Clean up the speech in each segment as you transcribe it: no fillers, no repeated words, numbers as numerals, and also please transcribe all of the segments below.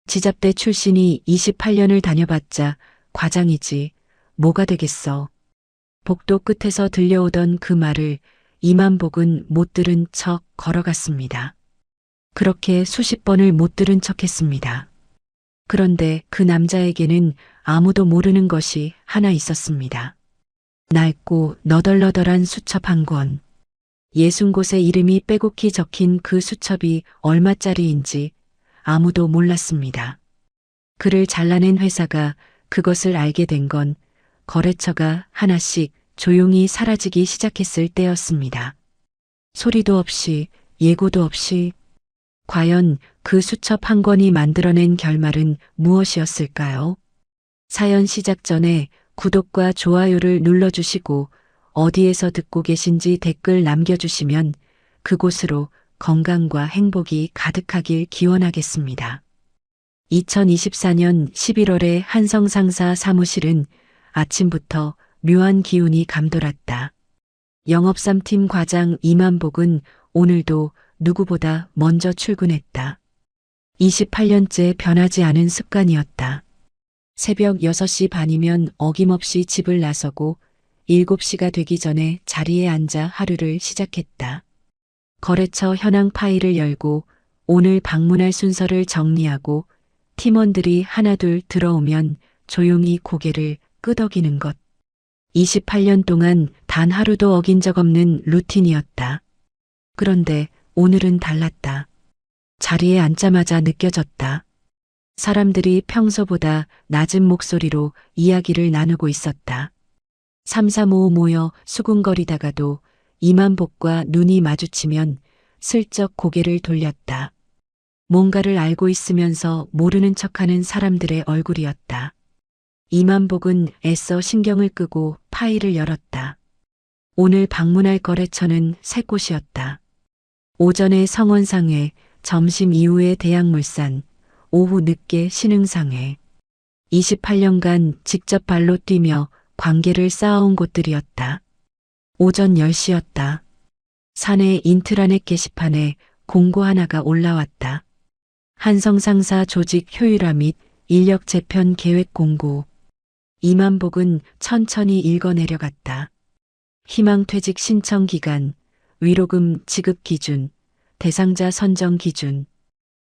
지잡대 출신이 28년을 다녀봤자 과장이지 뭐가 되겠어. 복도 끝에서 들려오던 그 말을 이만복은 못 들은 척 걸어갔습니다. 그렇게 수십 번을 못 들은 척했습니다. 그런데 그 남자에게는 아무도 모르는 것이 하나 있었습니다. 낡고 너덜너덜한 수첩 한 권. 60곳의 이름이 빼곡히 적힌 그 수첩이 얼마짜리인지 아무도 몰랐습니다. 그를 잘라낸 회사가 그것을 알게 된 건 거래처가 하나씩 조용히 사라지기 시작했을 때였습니다. 소리도 없이 예고도 없이 과연 그 수첩 한 권이 만들어낸 결말은 무엇이었을까요? 사연 시작 전에 구독과 좋아요를 눌러주시고 어디에서 듣고 계신지 댓글 남겨주시면 그곳으로 건강과 행복이 가득하길 기원하겠습니다. 2024년 11월에 한성상사 사무실은 아침부터 묘한 기운이 감돌았다. 영업3팀 과장 이만복은 오늘도 누구보다 먼저 출근했다. 28년째 변하지 않은 습관이었다. 새벽 6시 반이면 어김없이 집을 나서고 7시가 되기 전에 자리에 앉아 하루를 시작했다. 거래처 현황 파일을 열고 오늘 방문할 순서를 정리하고 팀원들이 하나둘 들어오면 조용히 고개를 끄덕이는 것. 28년 동안 단 하루도 어긴 적 없는 루틴이었다. 그런데 오늘은 달랐다. 자리에 앉자마자 느껴졌다. 사람들이 평소보다 낮은 목소리로 이야기를 나누고 있었다. 3, 4, 5 모여 수군거리다가도 이만복과 눈이 마주치면 슬쩍 고개를 돌렸다. 뭔가를 알고 있으면서 모르는 척하는 사람들의 얼굴이었다. 이만복은 애써 신경을 끄고 파일을 열었다. 오늘 방문할 거래처는 3곳이었다. 오전에 성원상회, 점심 이후에 대양물산, 오후 늦게 신흥상회. 28년간 직접 발로 뛰며 관계를 쌓아온 곳들이었다. 오전 10시였다. 사내 인트라넷 게시판에 공고 하나가 올라왔다. 한성상사 조직 효율화 및 인력 재편 계획 공고. 이만복은 천천히 읽어 내려갔다. 희망퇴직 신청 기간, 위로금 지급 기준, 대상자 선정 기준.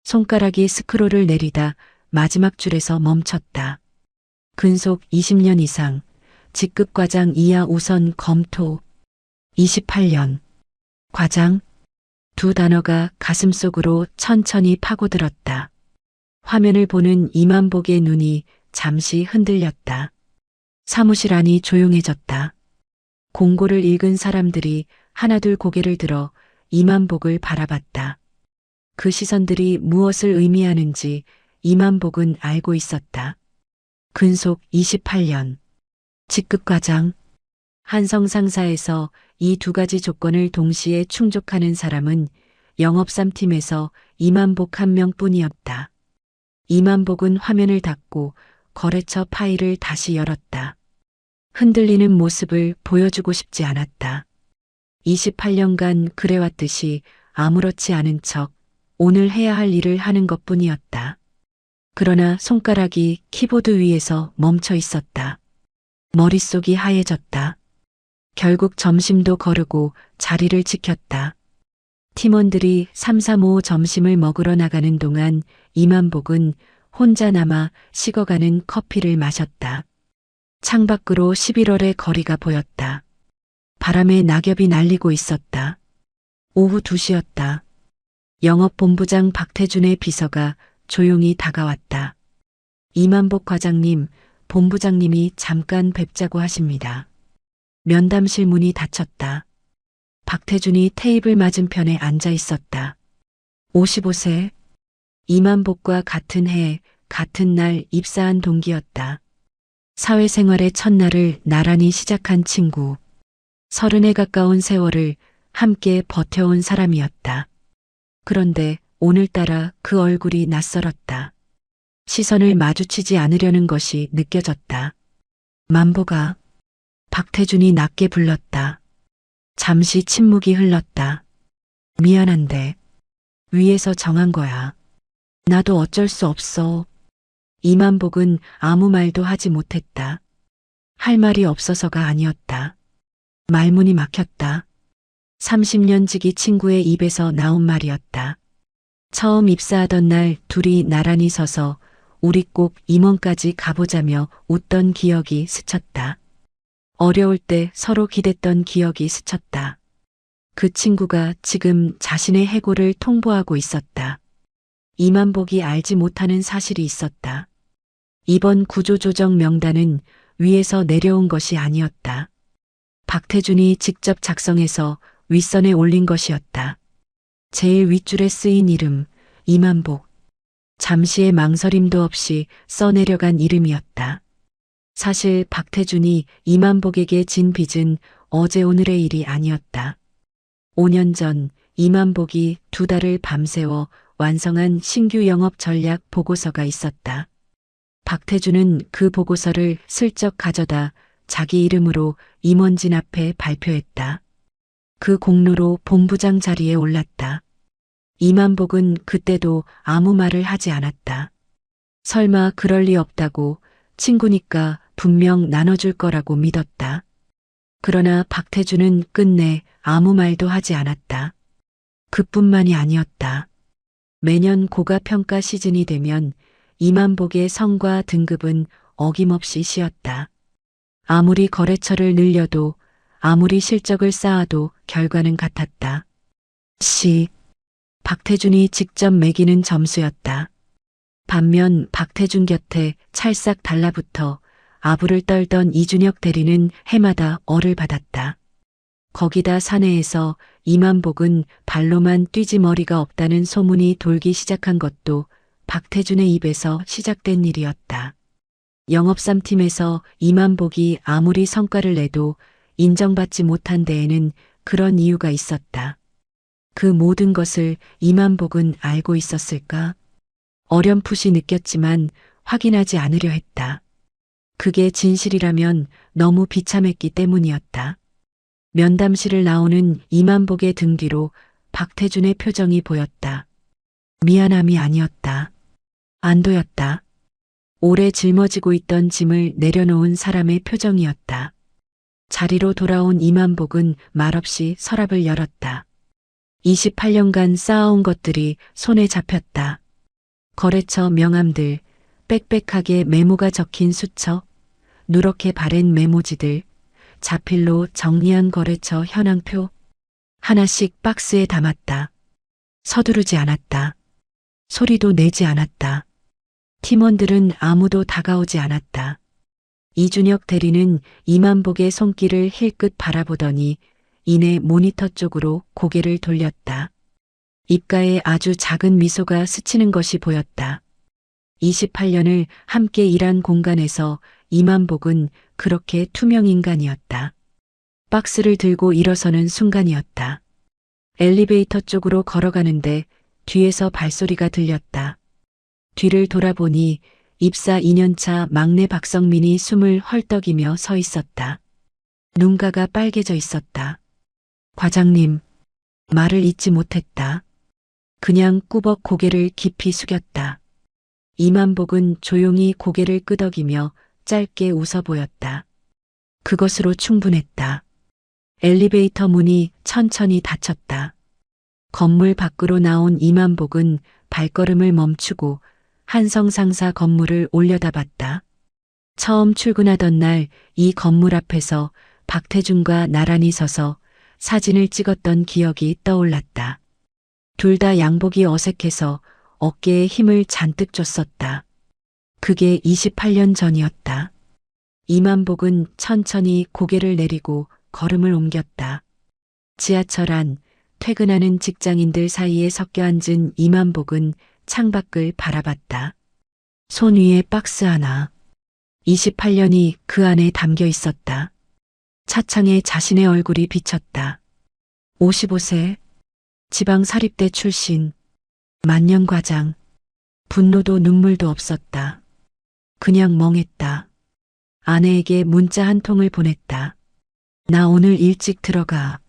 손가락이 스크롤을 내리다 마지막 줄에서 멈췄다. 근속 20년 이상, 직급 과장 이하 우선 검토. 28년. 과장. 두 단어가 가슴속으로 천천히 파고들었다. 화면을 보는 이만복의 눈이 잠시 흔들렸다. 사무실 안이 조용해졌다. 공고를 읽은 사람들이 하나둘 고개를 들어 이만복을 바라봤다. 그 시선들이 무엇을 의미하는지 이만복은 알고 있었다. 근속 28년. 직급과장. 한성상사에서 이 두 가지 조건을 동시에 충족하는 사람은 영업3팀에서 이만복 한 명뿐이었다. 이만복은 화면을 닫고 거래처 파일을 다시 열었다. 흔들리는 모습을 보여주고 싶지 않았다. 28년간 그래왔듯이 아무렇지 않은 척 오늘 해야 할 일을 하는 것뿐이었다. 그러나 손가락이 키보드 위에서 멈춰 있었다. 머릿속이 하얘졌다. 결국 점심도 거르고 자리를 지켰다. 팀원들이 3, 4, 5 점심을 먹으러 나가는 동안 이만복은 혼자 남아 식어가는 커피를 마셨다. 창밖으로 11월의 거리가 보였다. 바람에 낙엽이 날리고 있었다. 오후 2시였다. 영업본부장 박태준의 비서가 조용히 다가왔다. 이만복 과장님, 본부장님이 잠깐 뵙자고 하십니다. 면담실 문이 닫혔다. 박태준이 테이블 맞은편에 앉아 있었다. 55세. 이만복과 같은 해, 같은 날 입사한 동기였다. 사회생활의 첫날을 나란히 시작한 친구. 30에 가까운 세월을 함께 버텨온 사람이었다. 그런데 오늘따라 그 얼굴이 낯설었다. 시선을 마주치지 않으려는 것이 느껴졌다. 만복아. 박태준이 낮게 불렀다. 잠시 침묵이 흘렀다. 미안한데 위에서 정한 거야. 나도 어쩔 수 없어. 이만복은 아무 말도 하지 못했다. 할 말이 없어서가 아니었다. 말문이 막혔다. 30년 지기 친구의 입에서 나온 말이었다. 처음 입사하던 날 둘이 나란히 서서 우리 꼭 임원까지 가보자며 웃던 기억이 스쳤다. 어려울 때 서로 기댔던 기억이 스쳤다. 그 친구가 지금 자신의 해고를 통보하고 있었다. 이만복이 알지 못하는 사실이 있었다. 이번 구조조정 명단은 위에서 내려온 것이 아니었다. 박태준이 직접 작성해서 윗선에 올린 것이었다. 제일 윗줄에 쓰인 이름, 이만복. 잠시의 망설임도 없이 써내려간 이름이었다. 사실 박태준이 이만복에게 진 빚은 어제 오늘의 일이 아니었다. 5년 전 이만복이 2달을 밤새워 완성한 신규 영업 전략 보고서가 있었다. 박태준은 그 보고서를 슬쩍 가져다 자기 이름으로 임원진 앞에 발표했다. 그 공로로 본부장 자리에 올랐다. 이만복은 그때도 아무 말을 하지 않았다. 설마 그럴 리 없다고, 친구니까 분명 나눠줄 거라고 믿었다. 그러나 박태준은 끝내 아무 말도 하지 않았다. 그뿐만이 아니었다. 매년 고가평가 시즌이 되면 이만복의 성과 등급은 어김없이 쉬었다. 아무리 거래처를 늘려도, 아무리 실적을 쌓아도 결과는 같았다. 박태준이 직접 매기는 점수였다. 반면 박태준 곁에 찰싹 달라붙어 아부를 떨던 이준혁 대리는 해마다 어를 받았다. 거기다 사내에서 이만복은 발로만 뛰지 머리가 없다는 소문이 돌기 시작한 것도 박태준의 입에서 시작된 일이었다. 영업 3팀에서 이만복이 아무리 성과를 내도 인정받지 못한 데에는 그런 이유가 있었다. 그 모든 것을 이만복은 알고 있었을까? 어렴풋이 느꼈지만 확인하지 않으려 했다. 그게 진실이라면 너무 비참했기 때문이었다. 면담실을 나오는 이만복의 등 뒤로 박태준의 표정이 보였다. 미안함이 아니었다. 안도였다. 오래 짊어지고 있던 짐을 내려놓은 사람의 표정이었다. 자리로 돌아온 이만복은 말없이 서랍을 열었다. 28년간 쌓아온 것들이 손에 잡혔다. 거래처 명함들, 빽빽하게 메모가 적힌 수첩, 누렇게 바랜 메모지들, 자필로 정리한 거래처 현황표, 하나씩 박스에 담았다. 서두르지 않았다. 소리도 내지 않았다. 팀원들은 아무도 다가오지 않았다. 이준혁 대리는 이만복의 손길을 힐끗 바라보더니 이내 모니터 쪽으로 고개를 돌렸다. 입가에 아주 작은 미소가 스치는 것이 보였다. 28년을 함께 일한 공간에서 이만복은 그렇게 투명 인간이었다. 박스를 들고 일어서는 순간이었다. 엘리베이터 쪽으로 걸어가는데 뒤에서 발소리가 들렸다. 뒤를 돌아보니 입사 2년차 막내 박성민이 숨을 헐떡이며 서 있었다. 눈가가 빨개져 있었다. 과장님, 말을 잇지 못했다. 그냥 꾸벅 고개를 깊이 숙였다. 이만복은 조용히 고개를 끄덕이며 짧게 웃어 보였다. 그것으로 충분했다. 엘리베이터 문이 천천히 닫혔다. 건물 밖으로 나온 이만복은 발걸음을 멈추고 한성 상사 건물을 올려다봤다. 처음 출근하던 날 이 건물 앞에서 박태준과 나란히 서서 사진을 찍었던 기억이 떠올랐다. 둘 다 양복이 어색해서 어깨에 힘을 잔뜩 줬었다. 그게 28년 전이었다. 이만복은 천천히 고개를 내리고 걸음을 옮겼다. 지하철 안 퇴근하는 직장인들 사이에 섞여 앉은 이만복은 창밖을 바라봤다. 손 위에 박스 하나. 28년이 그 안에 담겨 있었다. 차창에 자신의 얼굴이 비쳤다. 55세, 지방사립대 출신, 만년과장. 분노도 눈물도 없었다. 그냥 멍했다. 아내에게 문자 한 통을 보냈다. 나 오늘 일찍 들어가.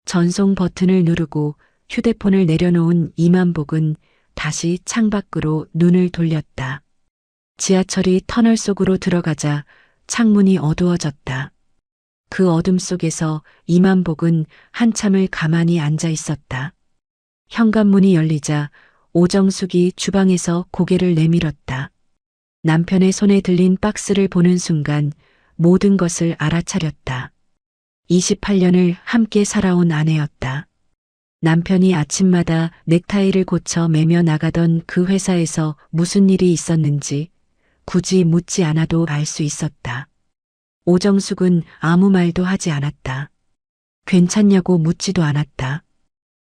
전송 버튼을 누르고 휴대폰을 내려놓은 이만복은 다시 창밖으로 눈을 돌렸다. 지하철이 터널 속으로 들어가자 창문이 어두워졌다. 그 어둠 속에서 이만복은 한참을 가만히 앉아 있었다. 현관문이 열리자 오정숙이 주방에서 고개를 내밀었다. 남편의 손에 들린 박스를 보는 순간 모든 것을 알아차렸다. 28년을 함께 살아온 아내였다. 남편이 아침마다 넥타이를 고쳐 매며 나가던 그 회사에서 무슨 일이 있었는지 굳이 묻지 않아도 알 수 있었다. 오정숙은 아무 말도 하지 않았다. 괜찮냐고 묻지도 않았다.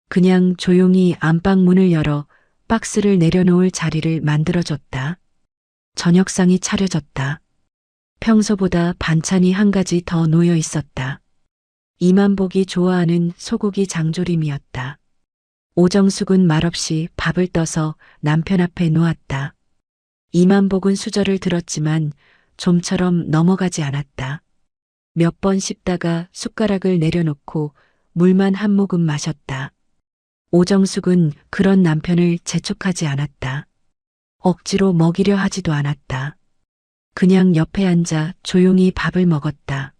그냥 조용히 안방 문을 열어 박스를 내려놓을 자리를 만들어줬다. 저녁상이 차려졌다. 평소보다 반찬이 한 가지 더 놓여 있었다. 이만복이 좋아하는 소고기 장조림이었다. 오정숙은 말없이 밥을 떠서 남편 앞에 놓았다. 이만복은 수저를 들었지만 좀처럼 넘어가지 않았다. 몇 번 씹다가 숟가락을 내려놓고 물만 한 모금 마셨다. 오정숙은 그런 남편을 재촉하지 않았다. 억지로 먹이려 하지도 않았다. 그냥 옆에 앉아 조용히 밥을 먹었다.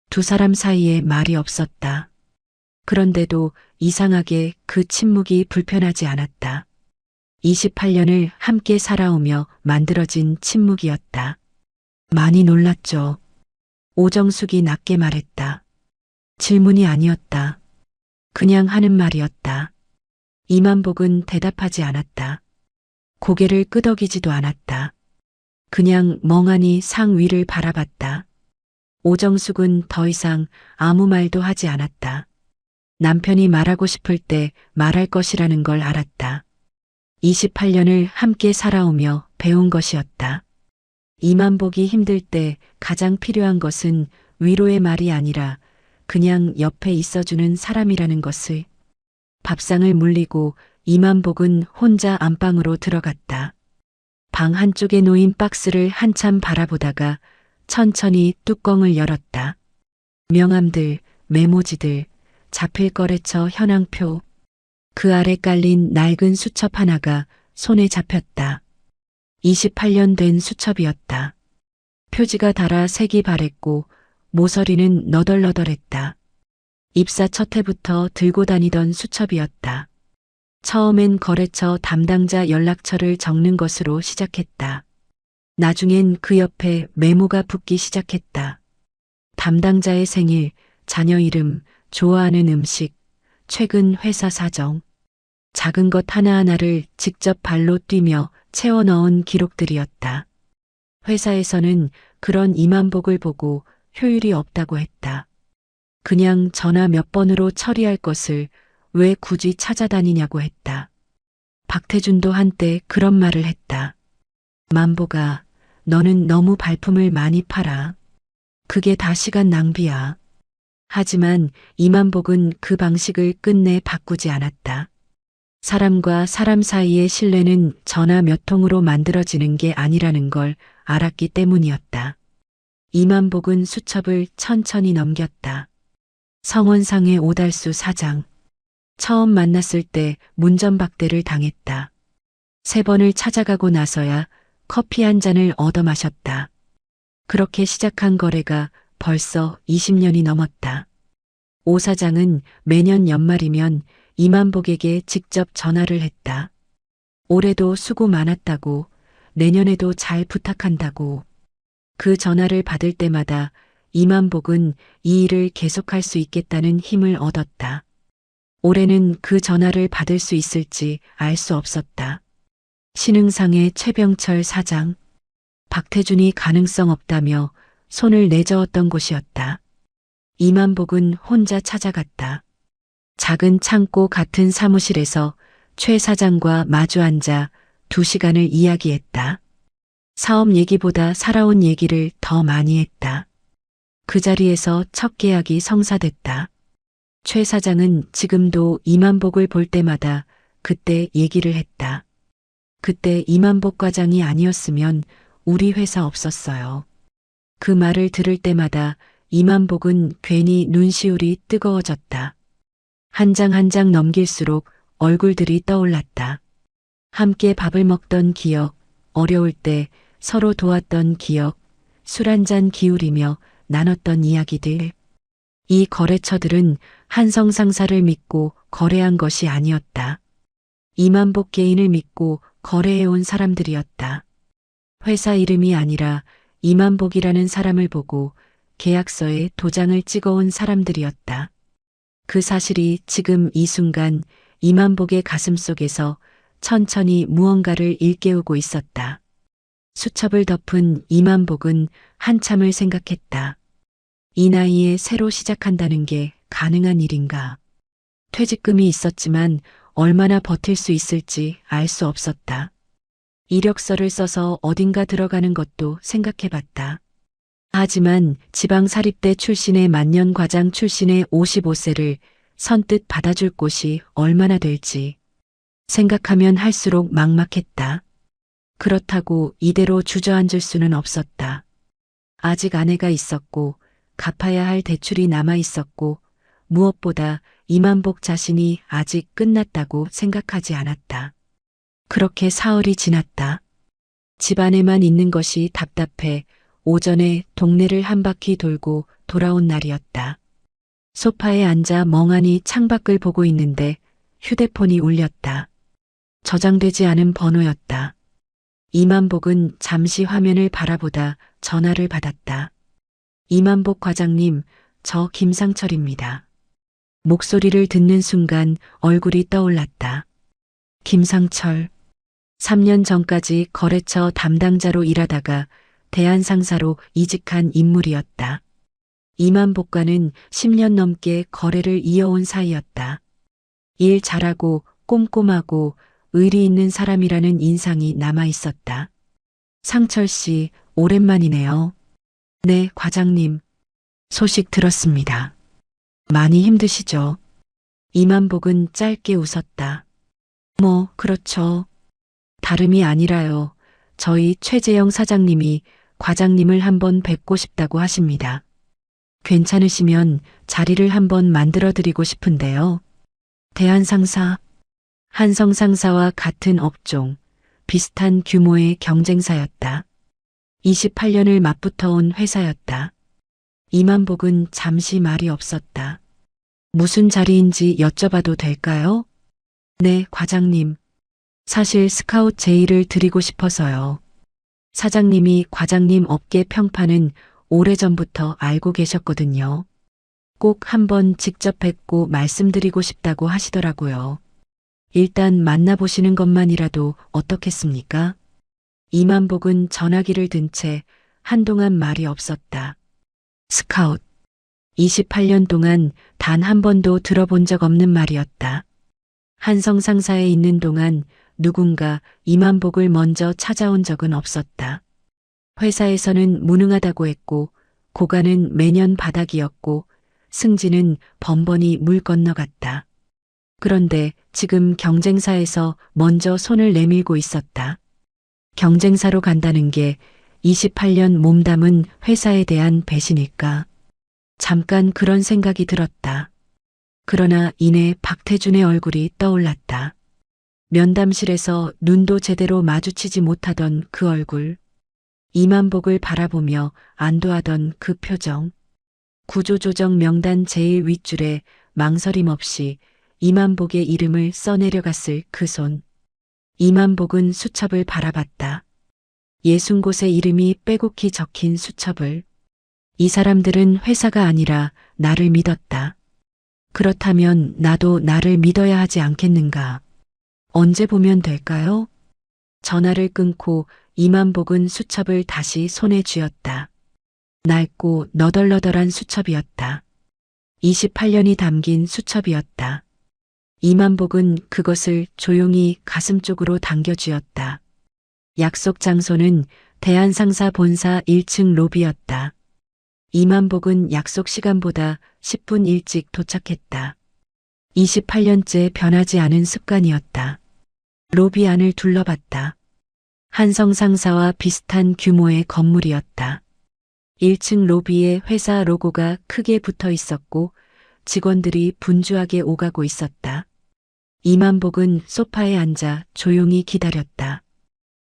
두 사람 사이에 말이 없었다. 그런데도 이상하게 그 침묵이 불편하지 않았다. 28년을 함께 살아오며 만들어진 침묵이었다. 많이 놀랐죠. 오정숙이 낮게 말했다. 질문이 아니었다. 그냥 하는 말이었다. 이만복은 대답하지 않았다. 고개를 끄덕이지도 않았다. 그냥 멍하니 상 위를 바라봤다. 오정숙은 더 이상 아무 말도 하지 않았다. 남편이 말하고 싶을 때 말할 것이라는 걸 알았다. 28년을 함께 살아오며 배운 것이었다. 이만복이 힘들 때 가장 필요한 것은 위로의 말이 아니라 그냥 옆에 있어주는 사람이라는 것을. 밥상을 물리고 이만복은 혼자 안방으로 들어갔다. 방 한쪽에 놓인 박스를 한참 바라보다가 천천히 뚜껑을 열었다. 명함들, 메모지들, 자필거래처 현황표, 그 아래 깔린 낡은 수첩 하나가 손에 잡혔다. 28년 된 수첩이었다. 표지가 닳아 색이 바랬고 모서리는 너덜너덜했다. 입사 첫 해부터 들고 다니던 수첩이었다. 처음엔 거래처 담당자 연락처를 적는 것으로 시작했다. 나중엔 그 옆에 메모가 붙기 시작했다. 담당자의 생일, 자녀 이름, 좋아하는 음식, 최근 회사 사정. 작은 것 하나하나를 직접 발로 뛰며 채워 넣은 기록들이었다. 회사에서는 그런 이만복을 보고 효율이 없다고 했다. 그냥 전화 몇 번으로 처리할 것을 왜 굳이 찾아다니냐고 했다. 박태준도 한때 그런 말을 했다. 만복아, 너는 너무 발품을 많이 팔아. 그게 다 시간 낭비야. 하지만 이만복은 그 방식을 끝내 바꾸지 않았다. 사람과 사람 사이의 신뢰는 전화 몇 통으로 만들어지는 게 아니라는 걸 알았기 때문이었다. 이만복은 수첩을 천천히 넘겼다. 성원상의 오달수 사장. 처음 만났을 때 문전박대를 당했다. 3번을 찾아가고 나서야 커피 한 잔을 얻어 마셨다. 그렇게 시작한 거래가 벌써 20년이 넘었다. 오 사장은 매년 연말이면 이만복에게 직접 전화를 했다. 올해도 수고 많았다고, 내년에도 잘 부탁한다고. 그 전화를 받을 때마다 이만복은 이 일을 계속할 수 있겠다는 힘을 얻었다. 올해는 그 전화를 받을 수 있을지 알 수 없었다. 신흥상의 최병철 사장. 박태준이 가능성 없다며 손을 내저었던 곳이었다. 이만복은 혼자 찾아갔다. 작은 창고 같은 사무실에서 최 사장과 마주 앉아 2시간을 이야기했다. 사업 얘기보다 살아온 얘기를 더 많이 했다. 그 자리에서 첫 계약이 성사됐다. 최 사장은 지금도 이만복을 볼 때마다 그때 얘기를 했다. 그때 이만복 과장이 아니었으면 우리 회사 없었어요. 그 말을 들을 때마다 이만복은 괜히 눈시울이 뜨거워졌다. 한 장 한 장 넘길수록 얼굴들이 떠올랐다. 함께 밥을 먹던 기억, 어려울 때 서로 도왔던 기억, 술 한잔 기울이며 나눴던 이야기들. 이 거래처들은 한성 상사를 믿고 거래한 것이 아니었다. 이만복 개인을 믿고 거래해온 사람들이었다. 회사 이름이 아니라 이만복이라는 사람을 보고 계약서에 도장을 찍어온 사람들이었다. 그 사실이 지금 이 순간 이만복의 가슴속에서 천천히 무언가를 일깨우고 있었다. 수첩을 덮은 이만복은 한참을 생각했다. 이 나이에 새로 시작한다는 게 가능한 일인가? 퇴직금이 있었지만 얼마나 버틸 수 있을지 알 수 없었다. 이력서를 써서 어딘가 들어가는 것도 생각해봤다. 하지만 지방사립대 출신의 만년과장 출신의 55세를 선뜻 받아줄 곳이 얼마나 될지 생각하면 할수록 막막했다. 그렇다고 이대로 주저앉을 수는 없었다. 아직 아내가 있었고 갚아야 할 대출이 남아 있었고 무엇보다 이만복 자신이 아직 끝났다고 생각하지 않았다. 그렇게 사흘이 지났다. 집안에만 있는 것이 답답해 오전에 동네를 한 바퀴 돌고 돌아온 날이었다. 소파에 앉아 멍하니 창밖을 보고 있는데 휴대폰이 울렸다. 저장되지 않은 번호였다. 이만복은 잠시 화면을 바라보다 전화를 받았다. 이만복 과장님, 저 김상철입니다. 목소리를 듣는 순간 얼굴이 떠올랐다. 김상철. 3년 전까지 거래처 담당자로 일하다가 대한상사로 이직한 인물이었다. 이만복과는 10년 넘게 거래를 이어온 사이였다. 일 잘하고 꼼꼼하고 의리 있는 사람이라는 인상이 남아 있었다. 상철 씨, 오랜만이네요. 네, 과장님. 소식 들었습니다. 많이 힘드시죠? 이만복은 짧게 웃었다. 뭐, 그렇죠. 다름이 아니라요. 저희 최재영 사장님이 과장님을 한번 뵙고 싶다고 하십니다. 괜찮으시면 자리를 한번 만들어 드리고 싶은데요. 대한상사, 한성상사와 같은 업종, 비슷한 규모의 경쟁사였다. 28년을 맞붙어온 회사였다. 이만복은 잠시 말이 없었다. 무슨 자리인지 여쭤봐도 될까요? 네, 과장님. 사실 스카웃 제의를 드리고 싶어서요. 사장님이 과장님 업계 평판은 오래전부터 알고 계셨거든요. 꼭 한번 직접 뵙고 말씀드리고 싶다고 하시더라고요. 일단 만나보시는 것만이라도 어떻겠습니까? 이만복은 전화기를 든 채 한동안 말이 없었다. 스카웃. 28년 동안 단 한 번도 들어본 적 없는 말이었다. 한성 상사에 있는 동안 누군가 이만복을 먼저 찾아온 적은 없었다. 회사에서는 무능하다고 했고 고가는 매년 바닥이었고 승진은 번번이 물 건너갔다. 그런데 지금 경쟁사에서 먼저 손을 내밀고 있었다. 경쟁사로 간다는 게 28년 몸담은 회사에 대한 배신일까? 잠깐 그런 생각이 들었다. 그러나 이내 박태준의 얼굴이 떠올랐다. 면담실에서 눈도 제대로 마주치지 못하던 그 얼굴. 이만복을 바라보며 안도하던 그 표정. 구조조정 명단 제일 윗줄에 망설임 없이 이만복의 이름을 써내려갔을 그 손. 이만복은 수첩을 바라봤다. 60곳의 이름이 빼곡히 적힌 수첩을. 이 사람들은 회사가 아니라 나를 믿었다. 그렇다면 나도 나를 믿어야 하지 않겠는가? 언제 보면 될까요? 전화를 끊고 이만복은 수첩을 다시 손에 쥐었다. 낡고 너덜너덜한 수첩이었다. 28년이 담긴 수첩이었다. 이만복은 그것을 조용히 가슴 쪽으로 당겨쥐었다. 약속 장소는 대한상사 본사 1층 로비였다. 이만복은 약속 시간보다 10분 일찍 도착했다. 28년째 변하지 않은 습관이었다. 로비 안을 둘러봤다. 한성 상사와 비슷한 규모의 건물이었다. 1층 로비에 회사 로고가 크게 붙어 있었고 직원들이 분주하게 오가고 있었다. 이만복은 소파에 앉아 조용히 기다렸다.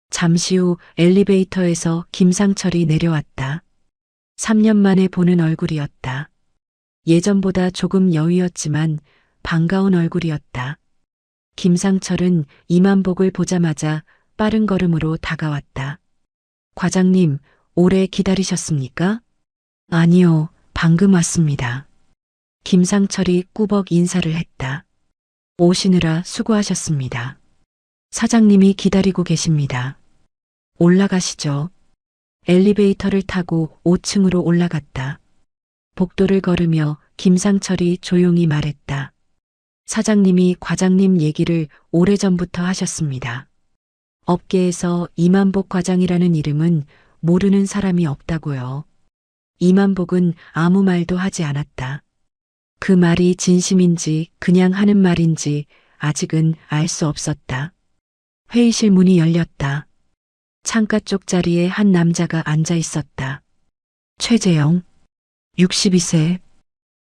잠시 후 엘리베이터에서 김상철이 내려왔다. 3년 만에 보는 얼굴이었다. 예전보다 조금 여위었지만 반가운 얼굴이었다. 김상철은 이만복을 보자마자 빠른 걸음으로 다가왔다. 과장님, 오래 기다리셨습니까? 아니요, 방금 왔습니다. 김상철이 꾸벅 인사를 했다. 오시느라 수고하셨습니다. 사장님이 기다리고 계십니다. 올라가시죠. 엘리베이터를 타고 5층으로 올라갔다. 복도를 걸으며 김상철이 조용히 말했다. 사장님이 과장님 얘기를 오래전부터 하셨습니다. 업계에서 이만복 과장이라는 이름은 모르는 사람이 없다고요. 이만복은 아무 말도 하지 않았다. 그 말이 진심인지 그냥 하는 말인지 아직은 알 수 없었다. 회의실 문이 열렸다. 창가 쪽 자리에 한 남자가 앉아 있었다. 최재영, 62세,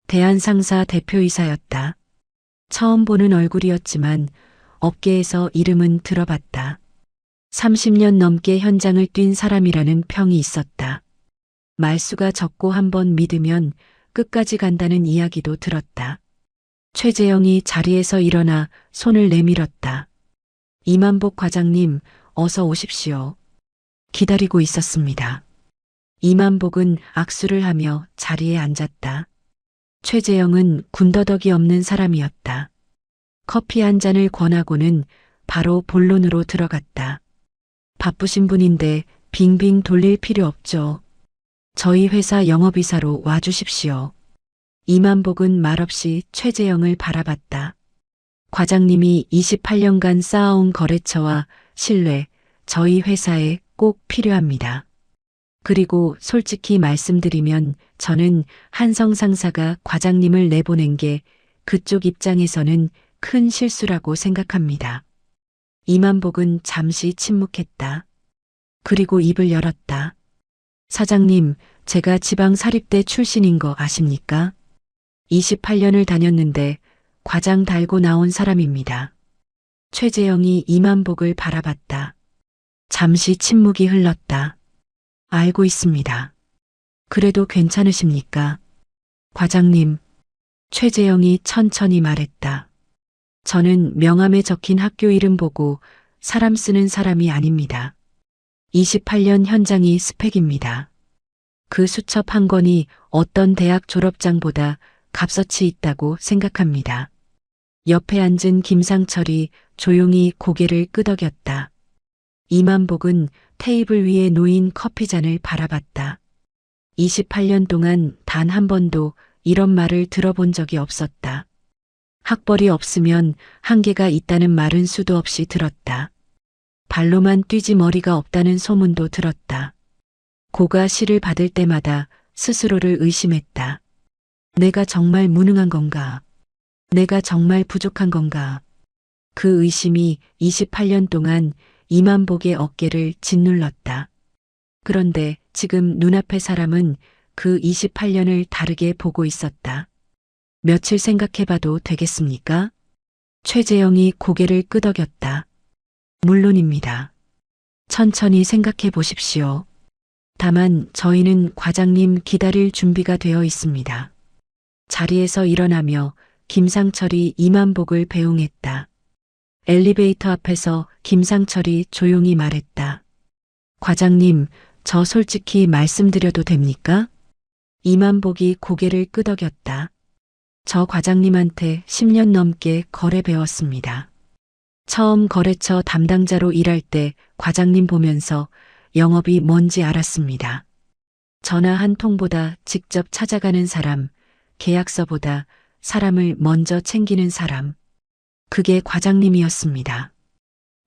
대한상사 대표이사였다. 처음 보는 얼굴이었지만 업계에서 이름은 들어봤다. 30년 넘게 현장을 뛴 사람이라는 평이 있었다. 말수가 적고 한번 믿으면 끝까지 간다는 이야기도 들었다. 최재영이 자리에서 일어나 손을 내밀었다. 이만복 과장님, 어서 오십시오. 기다리고 있었습니다. 이만복은 악수를 하며 자리에 앉았다. 최재영은 군더더기 없는 사람이었다. 커피 한 잔을 권하고는 바로 본론으로 들어갔다. 바쁘신 분인데 빙빙 돌릴 필요 없죠. 저희 회사 영업이사로 와주십시오. 이만복은 말없이 최재영을 바라봤다. 과장님이 28년간 쌓아온 거래처와 신뢰, 저희 회사에 꼭 필요합니다. 그리고 솔직히 말씀드리면 저는 한성 상사가 과장님을 내보낸 게 그쪽 입장에서는 큰 실수라고 생각합니다. 이만복은 잠시 침묵했다. 그리고 입을 열었다. 사장님, 제가 지방사립대 출신인 거 아십니까? 28년을 다녔는데 과장 달고 나온 사람입니다. 최재영이 이만복을 바라봤다. 잠시 침묵이 흘렀다. 알고 있습니다. 그래도 괜찮으십니까? 과장님, 최재영이 천천히 말했다. 저는 명함에 적힌 학교 이름 보고 사람 쓰는 사람이 아닙니다. 28년 현장이 스펙입니다. 그 수첩 한 권이 어떤 대학 졸업장보다 값어치 있다고 생각합니다. 옆에 앉은 김상철이 조용히 고개를 끄덕였다. 이만복은 테이블 위에 놓인 커피잔을 바라봤다. 28년 동안 단 한 번도 이런 말을 들어본 적이 없었다. 학벌이 없으면 한계가 있다는 말은 수도 없이 들었다. 발로만 뛰지 머리가 없다는 소문도 들었다. 고가 시를 받을 때마다 스스로를 의심했다. 내가 정말 무능한 건가? 내가 정말 부족한 건가? 그 의심이 28년 동안 이만복의 어깨를 짓눌렀다. 그런데 지금 눈앞의 사람은 그 28년을 다르게 보고 있었다. 며칠 생각해봐도 되겠습니까? 최재영이 고개를 끄덕였다. 물론입니다. 천천히 생각해 보십시오. 다만 저희는 과장님 기다릴 준비가 되어 있습니다. 자리에서 일어나며 김상철이 이만복을 배웅했다. 엘리베이터 앞에서 김상철이 조용히 말했다. 과장님, 저 솔직히 말씀드려도 됩니까? 이만복이 고개를 끄덕였다. 저 과장님한테 10년 넘게 거래 배웠습니다. 처음 거래처 담당자로 일할 때 과장님 보면서 영업이 뭔지 알았습니다. 전화 한 통보다 직접 찾아가는 사람, 계약서보다 사람을 먼저 챙기는 사람. 그게 과장님이었습니다.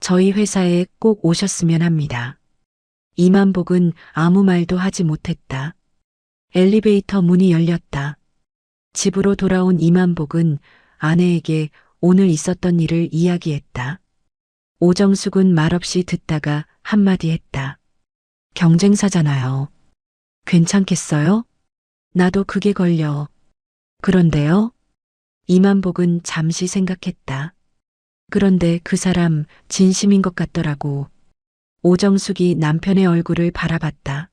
저희 회사에 꼭 오셨으면 합니다. 이만복은 아무 말도 하지 못했다. 엘리베이터 문이 열렸다. 집으로 돌아온 이만복은 아내에게 오늘 있었던 일을 이야기했다. 오정숙은 말없이 듣다가 한마디 했다. 경쟁사잖아요. 괜찮겠어요? 나도 그게 걸려. 그런데요? 이만복은 잠시 생각했다. 그런데 그 사람 진심인 것 같더라고. 오정숙이 남편의 얼굴을 바라봤다.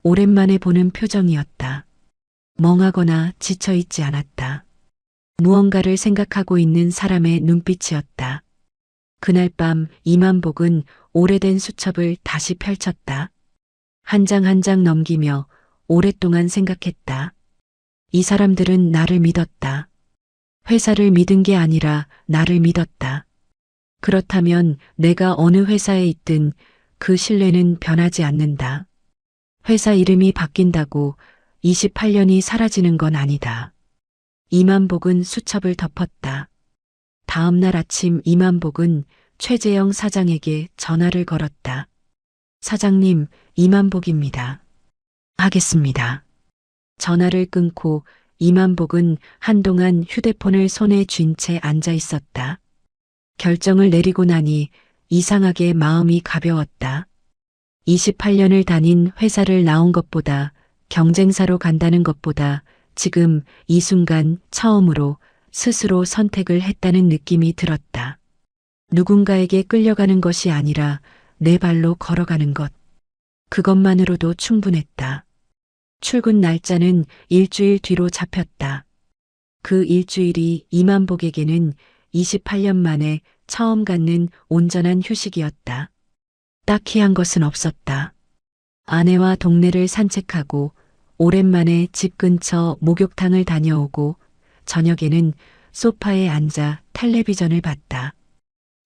오랜만에 보는 표정이었다. 멍하거나 지쳐있지 않았다. 무언가를 생각하고 있는 사람의 눈빛이었다. 그날 밤 이만복은 오래된 수첩을 다시 펼쳤다. 한 장 한 장 넘기며 오랫동안 생각했다. 이 사람들은 나를 믿었다. 회사를 믿은 게 아니라 나를 믿었다. 그렇다면 내가 어느 회사에 있든 그 신뢰는 변하지 않는다. 회사 이름이 바뀐다고 28년이 사라지는 건 아니다. 이만복은 수첩을 덮었다. 다음 날 아침 이만복은 최재영 사장에게 전화를 걸었다. 사장님, 이만복입니다. 하겠습니다. 전화를 끊고 이만복은 한동안 휴대폰을 손에 쥔 채 앉아 있었다. 결정을 내리고 나니 이상하게 마음이 가벼웠다. 28년을 다닌 회사를 나온 것보다 경쟁사로 간다는 것보다 지금 이 순간 처음으로 스스로 선택을 했다는 느낌이 들었다. 누군가에게 끌려가는 것이 아니라 내 발로 걸어가는 것. 그것만으로도 충분했다. 출근 날짜는 일주일 뒤로 잡혔다. 그 일주일이 이만복에게는 28년 만에 처음 갖는 온전한 휴식이었다. 딱히 한 것은 없었다. 아내와 동네를 산책하고 오랜만에 집 근처 목욕탕을 다녀오고 저녁에는 소파에 앉아 텔레비전을 봤다.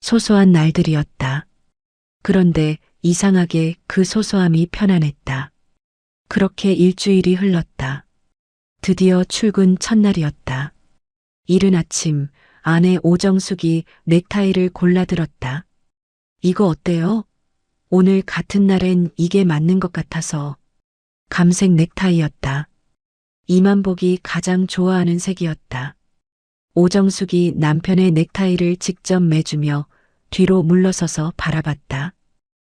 소소한 날들이었다. 그런데 이상하게 그 소소함이 편안했다. 그렇게 일주일이 흘렀다. 드디어 출근 첫날이었다. 이른 아침 아내 오정숙이 넥타이를 골라들었다. 이거 어때요? 오늘 같은 날엔 이게 맞는 것 같아서. 감색 넥타이였다. 이만복이 가장 좋아하는 색이었다. 오정숙이 남편의 넥타이를 직접 매주며 뒤로 물러서서 바라봤다.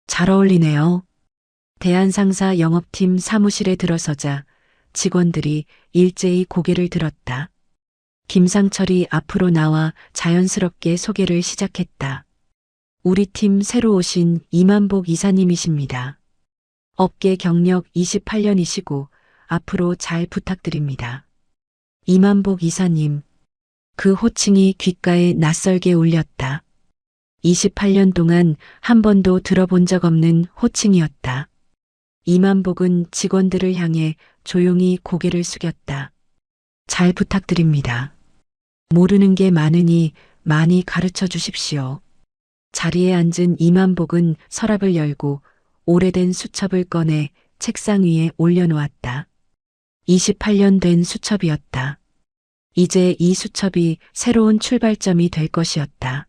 잘 어울리네요. 대한상사 영업팀 사무실에 들어서자 직원들이 일제히 고개를 들었다. 김상철이 앞으로 나와 자연스럽게 소개를 시작했다. 우리 팀 새로 오신 이만복 이사님이십니다. 업계 경력 28년이시고 앞으로 잘 부탁드립니다. 이만복 이사님. 그 호칭이 귓가에 낯설게 울렸다. 28년 동안 한 번도 들어본 적 없는 호칭이었다. 이만복은 직원들을 향해 조용히 고개를 숙였다. 잘 부탁드립니다. 모르는 게 많으니 많이 가르쳐 주십시오. 자리에 앉은 이만복은 서랍을 열고 오래된 수첩을 꺼내 책상 위에 올려놓았다. 28년 된 수첩이었다. 이제 이 수첩이 새로운 출발점이 될 것이었다.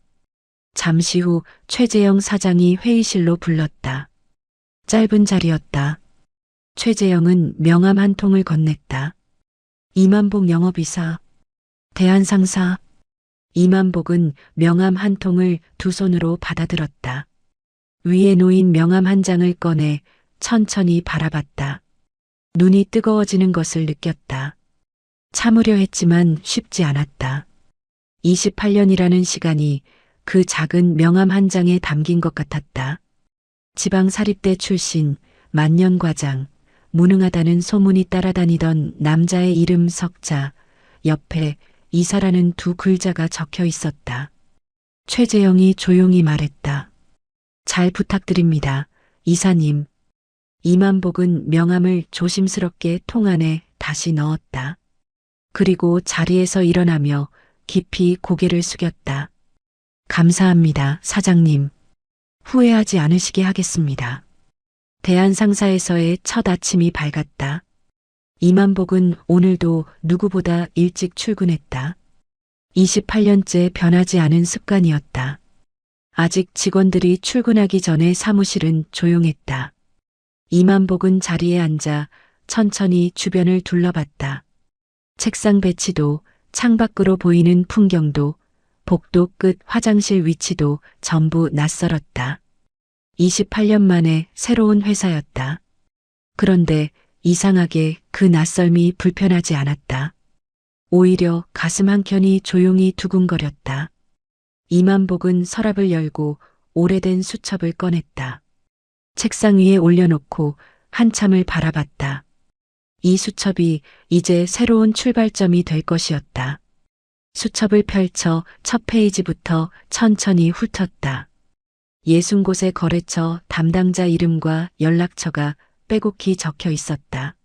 잠시 후 최재영 사장이 회의실로 불렀다. 짧은 자리였다. 최재영은 명함 한 통을 건넸다. 이만복 영업이사, 대한상사. 이만복은 명함 한 통을 두 손으로 받아들었다. 위에 놓인 명함 한 장을 꺼내 천천히 바라봤다. 눈이 뜨거워지는 것을 느꼈다. 참으려 했지만 쉽지 않았다. 28년이라는 시간이 그 작은 명함 한 장에 담긴 것 같았다. 지방사립대 출신, 만년과장, 무능하다는 소문이 따라다니던 남자의 이름 석자, 옆에 이사라는 두 글자가 적혀 있었다. 최재영이 조용히 말했다. 잘 부탁드립니다, 이사님. 이만복은 명함을 조심스럽게 통 안에 다시 넣었다. 그리고 자리에서 일어나며 깊이 고개를 숙였다. 감사합니다, 사장님. 후회하지 않으시게 하겠습니다. 대한상사에서의 첫 아침이 밝았다. 이만복은 오늘도 누구보다 일찍 출근했다. 28년째 변하지 않은 습관이었다. 아직 직원들이 출근하기 전에 사무실은 조용했다. 이만복은 자리에 앉아 천천히 주변을 둘러봤다. 책상 배치도, 창밖으로 보이는 풍경도, 복도 끝 화장실 위치도 전부 낯설었다. 28년 만에 새로운 회사였다. 그런데 이상하게 그 낯설미 불편하지 않았다. 오히려 가슴 한켠이 조용히 두근거렸다. 이만복은 서랍을 열고 오래된 수첩을 꺼냈다. 책상 위에 올려놓고 한참을 바라봤다. 이 수첩이 이제 새로운 출발점이 될 것이었다. 수첩을 펼쳐 첫 페이지부터 천천히 훑었다. 60곳의 거래처 담당자 이름과 연락처가 빼곡히 적혀 있었다.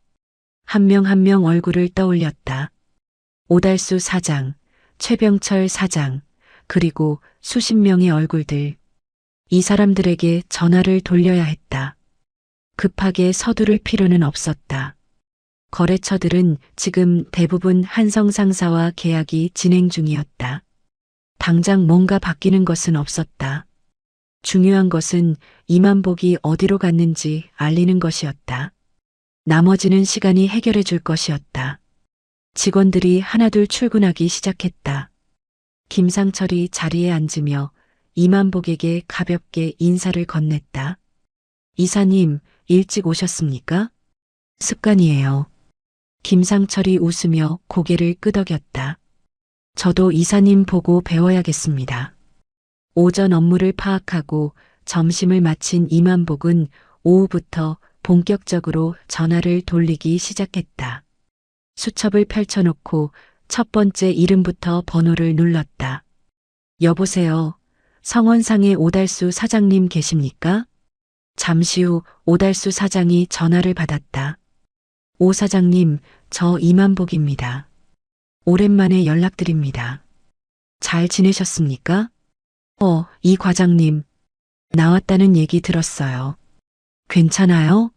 한 명 한 명 얼굴을 떠올렸다. 오달수 사장, 최병철 사장, 그리고 수십 명의 얼굴들. 이 사람들에게 전화를 돌려야 했다. 급하게 서두를 필요는 없었다. 거래처들은 지금 대부분 한성 상사와 계약이 진행 중이었다. 당장 뭔가 바뀌는 것은 없었다. 중요한 것은 이만복이 어디로 갔는지 알리는 것이었다. 나머지는 시간이 해결해 줄 것이었다. 직원들이 하나둘 출근하기 시작했다. 김상철이 자리에 앉으며 이만복에게 가볍게 인사를 건넸다. 이사님, 일찍 오셨습니까? 습관이에요. 김상철이 웃으며 고개를 끄덕였다. 저도 이사님 보고 배워야겠습니다. 오전 업무를 파악하고 점심을 마친 이만복은 오후부터 본격적으로 전화를 돌리기 시작했다. 수첩을 펼쳐놓고 첫 번째 이름부터 번호를 눌렀다. 여보세요. 성원상의 오달수 사장님 계십니까? 잠시 후 오달수 사장이 전화를 받았다. 오 사장님, 저 이만복입니다. 오랜만에 연락드립니다. 잘 지내셨습니까? 이 과장님. 나왔다는 얘기 들었어요. 괜찮아요?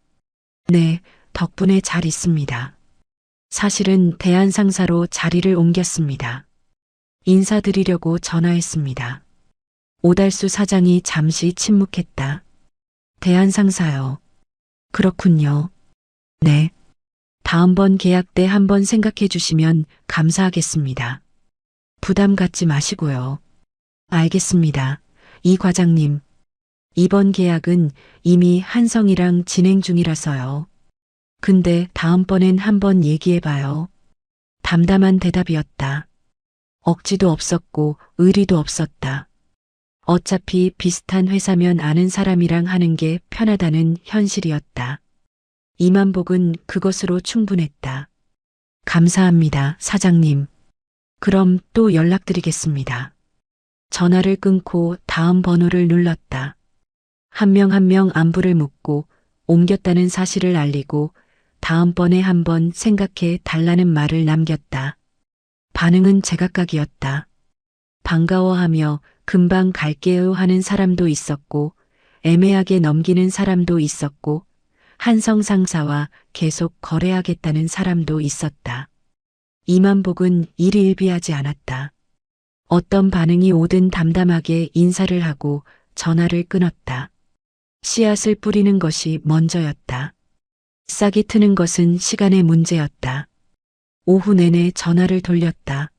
네, 덕분에 잘 있습니다. 사실은 대한상사로 자리를 옮겼습니다. 인사드리려고 전화했습니다. 오달수 사장이 잠시 침묵했다. 대한상사요. 그렇군요. 네. 다음번 계약 때 한번 생각해 주시면 감사하겠습니다. 부담 갖지 마시고요. 알겠습니다. 이 과장님. 이번 계약은 이미 한성이랑 진행 중이라서요. 근데 다음번엔 한번 얘기해봐요. 담담한 대답이었다. 억지도 없었고 의리도 없었다. 어차피 비슷한 회사면 아는 사람이랑 하는 게 편하다는 현실이었다. 이만복은 그것으로 충분했다. 감사합니다, 사장님. 그럼 또 연락드리겠습니다. 전화를 끊고 다음 번호를 눌렀다. 한 명 한 명 안부를 묻고 옮겼다는 사실을 알리고 다음번에 한번 생각해 달라는 말을 남겼다. 반응은 제각각이었다. 반가워하며 금방 갈게요 하는 사람도 있었고 애매하게 넘기는 사람도 있었고 한성 상사와 계속 거래하겠다는 사람도 있었다. 이만복은 일희일비하지 않았다. 어떤 반응이 오든 담담하게 인사를 하고 전화를 끊었다. 씨앗을 뿌리는 것이 먼저였다. 싹이 트는 것은 시간의 문제였다. 오후 내내 전화를 돌렸다.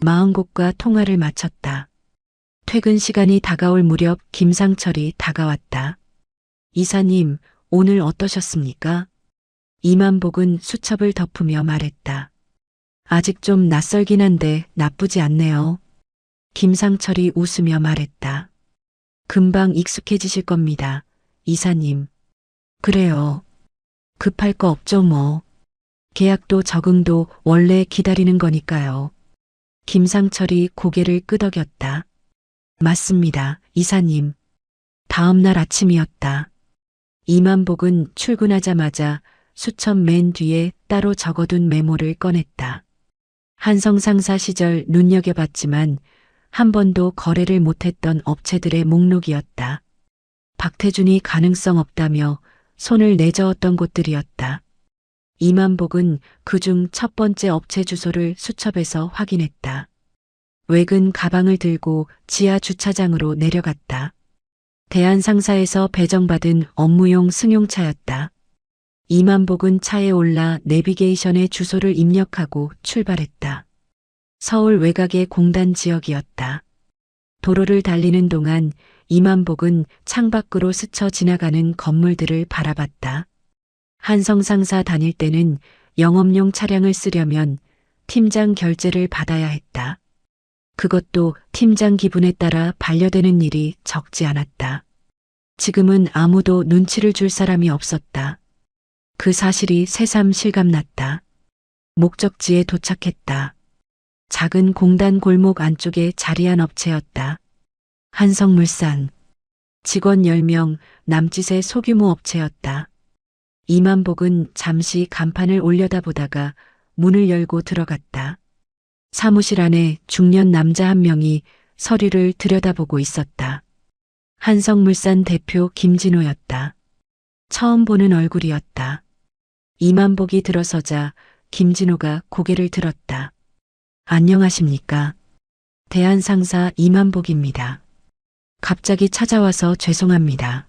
40곳과 통화를 마쳤다. 퇴근 시간이 다가올 무렵 김상철이 다가왔다. 이사님, 오늘 어떠셨습니까? 이만복은 수첩을 덮으며 말했다. 아직 좀 낯설긴 한데 나쁘지 않네요. 김상철이 웃으며 말했다. 금방 익숙해지실 겁니다. 이사님. 그래요. 급할 거 없죠 뭐. 계약도 적응도 원래 기다리는 거니까요. 김상철이 고개를 끄덕였다. 맞습니다, 이사님. 다음 날 아침이었다. 이만복은 출근하자마자 수첩 맨 뒤에 따로 적어둔 메모를 꺼냈다. 한성 상사 시절 눈여겨봤지만 한 번도 거래를 못했던 업체들의 목록이었다. 박태준이 가능성 없다며 손을 내저었던 곳들이었다. 이만복은 그중 첫 번째 업체 주소를 수첩에서 확인했다. 외근 가방을 들고 지하 주차장으로 내려갔다. 대한상사에서 배정받은 업무용 승용차였다. 이만복은 차에 올라 내비게이션에 주소를 입력하고 출발했다. 서울 외곽의 공단 지역이었다. 도로를 달리는 동안 이만복은 창밖으로 스쳐 지나가는 건물들을 바라봤다. 한성 상사 다닐 때는 영업용 차량을 쓰려면 팀장 결제를 받아야 했다. 그것도 팀장 기분에 따라 반려되는 일이 적지 않았다. 지금은 아무도 눈치를 줄 사람이 없었다. 그 사실이 새삼 실감났다. 목적지에 도착했다. 작은 공단 골목 안쪽에 자리한 업체였다. 한성물산. 직원 10명, 남짓의 소규모 업체였다. 이만복은 잠시 간판을 올려다보다가 문을 열고 들어갔다. 사무실 안에 중년 남자 한 명이 서류를 들여다보고 있었다. 한성물산 대표 김진호였다. 처음 보는 얼굴이었다. 이만복이 들어서자 김진호가 고개를 들었다. 안녕하십니까? 대한상사 이만복입니다. 갑자기 찾아와서 죄송합니다.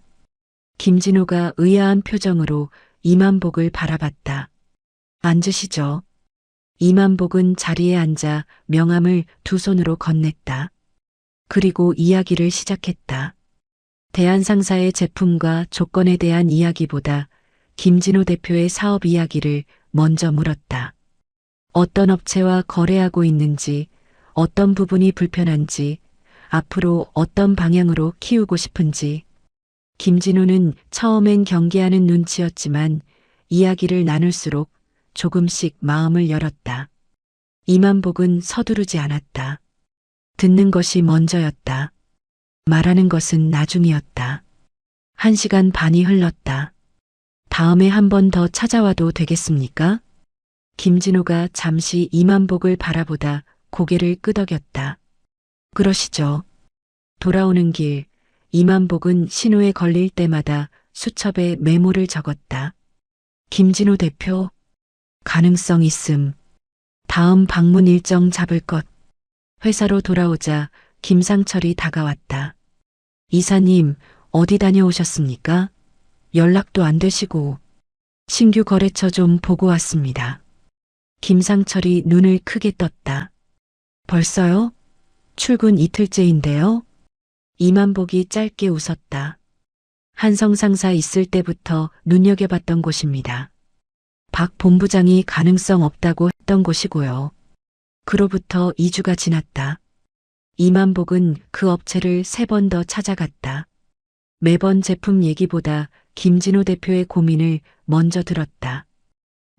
김진호가 의아한 표정으로 이만복을 바라봤다. 앉으시죠. 이만복은 자리에 앉아 명함을 두 손으로 건넸다. 그리고 이야기를 시작했다. 대한상사의 제품과 조건에 대한 이야기보다 김진호 대표의 사업 이야기를 먼저 물었다. 어떤 업체와 거래하고 있는지, 어떤 부분이 불편한지, 앞으로 어떤 방향으로 키우고 싶은지. 김진호는 처음엔 경계하는 눈치였지만 이야기를 나눌수록 조금씩 마음을 열었다. 이만복은 서두르지 않았다. 듣는 것이 먼저였다. 말하는 것은 나중이었다. 1시간 반이 흘렀다. 다음에 한 번 더 찾아와도 되겠습니까? 김진호가 잠시 이만복을 바라보다 고개를 끄덕였다. 그러시죠. 돌아오는 길, 이만복은 신호에 걸릴 때마다 수첩에 메모를 적었다. 김진호 대표, 가능성 있음. 다음 방문 일정 잡을 것. 회사로 돌아오자 김상철이 다가왔다. 이사님, 어디 다녀오셨습니까? 연락도 안 되시고. 신규 거래처 좀 보고 왔습니다. 김상철이 눈을 크게 떴다. 벌써요? 출근 이틀째인데요? 이만복이 짧게 웃었다. 한성상사 있을 때부터 눈여겨봤던 곳입니다. 박 본부장이 가능성 없다고 했던 곳이고요. 그로부터 2주가 지났다. 이만복은 그 업체를 3번 더 찾아갔다. 매번 제품 얘기보다 김진호 대표의 고민을 먼저 들었다.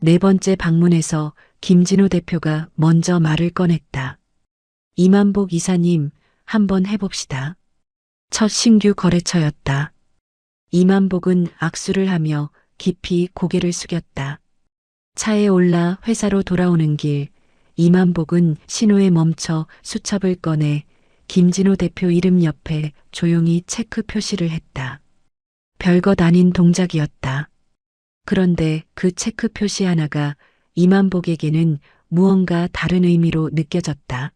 4번째 방문에서 김진호 대표가 먼저 말을 꺼냈다. 이만복 이사님, 한번 해봅시다. 첫 신규 거래처였다. 이만복은 악수를 하며 깊이 고개를 숙였다. 차에 올라 회사로 돌아오는 길, 이만복은 신호에 멈춰 수첩을 꺼내 김진호 대표 이름 옆에 조용히 체크 표시를 했다. 별것 아닌 동작이었다. 그런데 그 체크 표시 하나가 이만복에게는 무언가 다른 의미로 느껴졌다.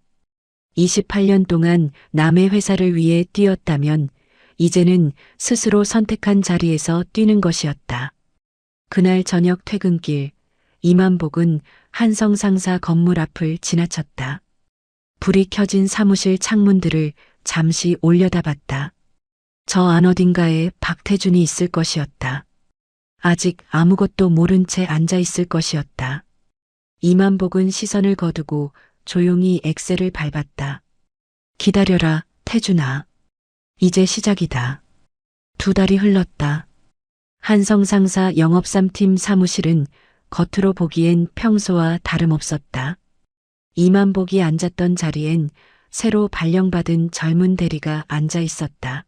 28년 동안 남의 회사를 위해 뛰었다면 이제는 스스로 선택한 자리에서 뛰는 것이었다. 그날 저녁 퇴근길, 이만복은 한성상사 건물 앞을 지나쳤다. 불이 켜진 사무실 창문들을 잠시 올려다봤다. 저 안 어딘가에 박태준이 있을 것이었다. 아직 아무것도 모른 채 앉아 있을 것이었다. 이만복은 시선을 거두고 조용히 엑셀을 밟았다. 기다려라, 태준아. 이제 시작이다. 2달이 흘렀다. 한성상사 영업3팀 사무실은 겉으로 보기엔 평소와 다름없었다. 이만복이 앉았던 자리엔 새로 발령받은 젊은 대리가 앉아 있었다.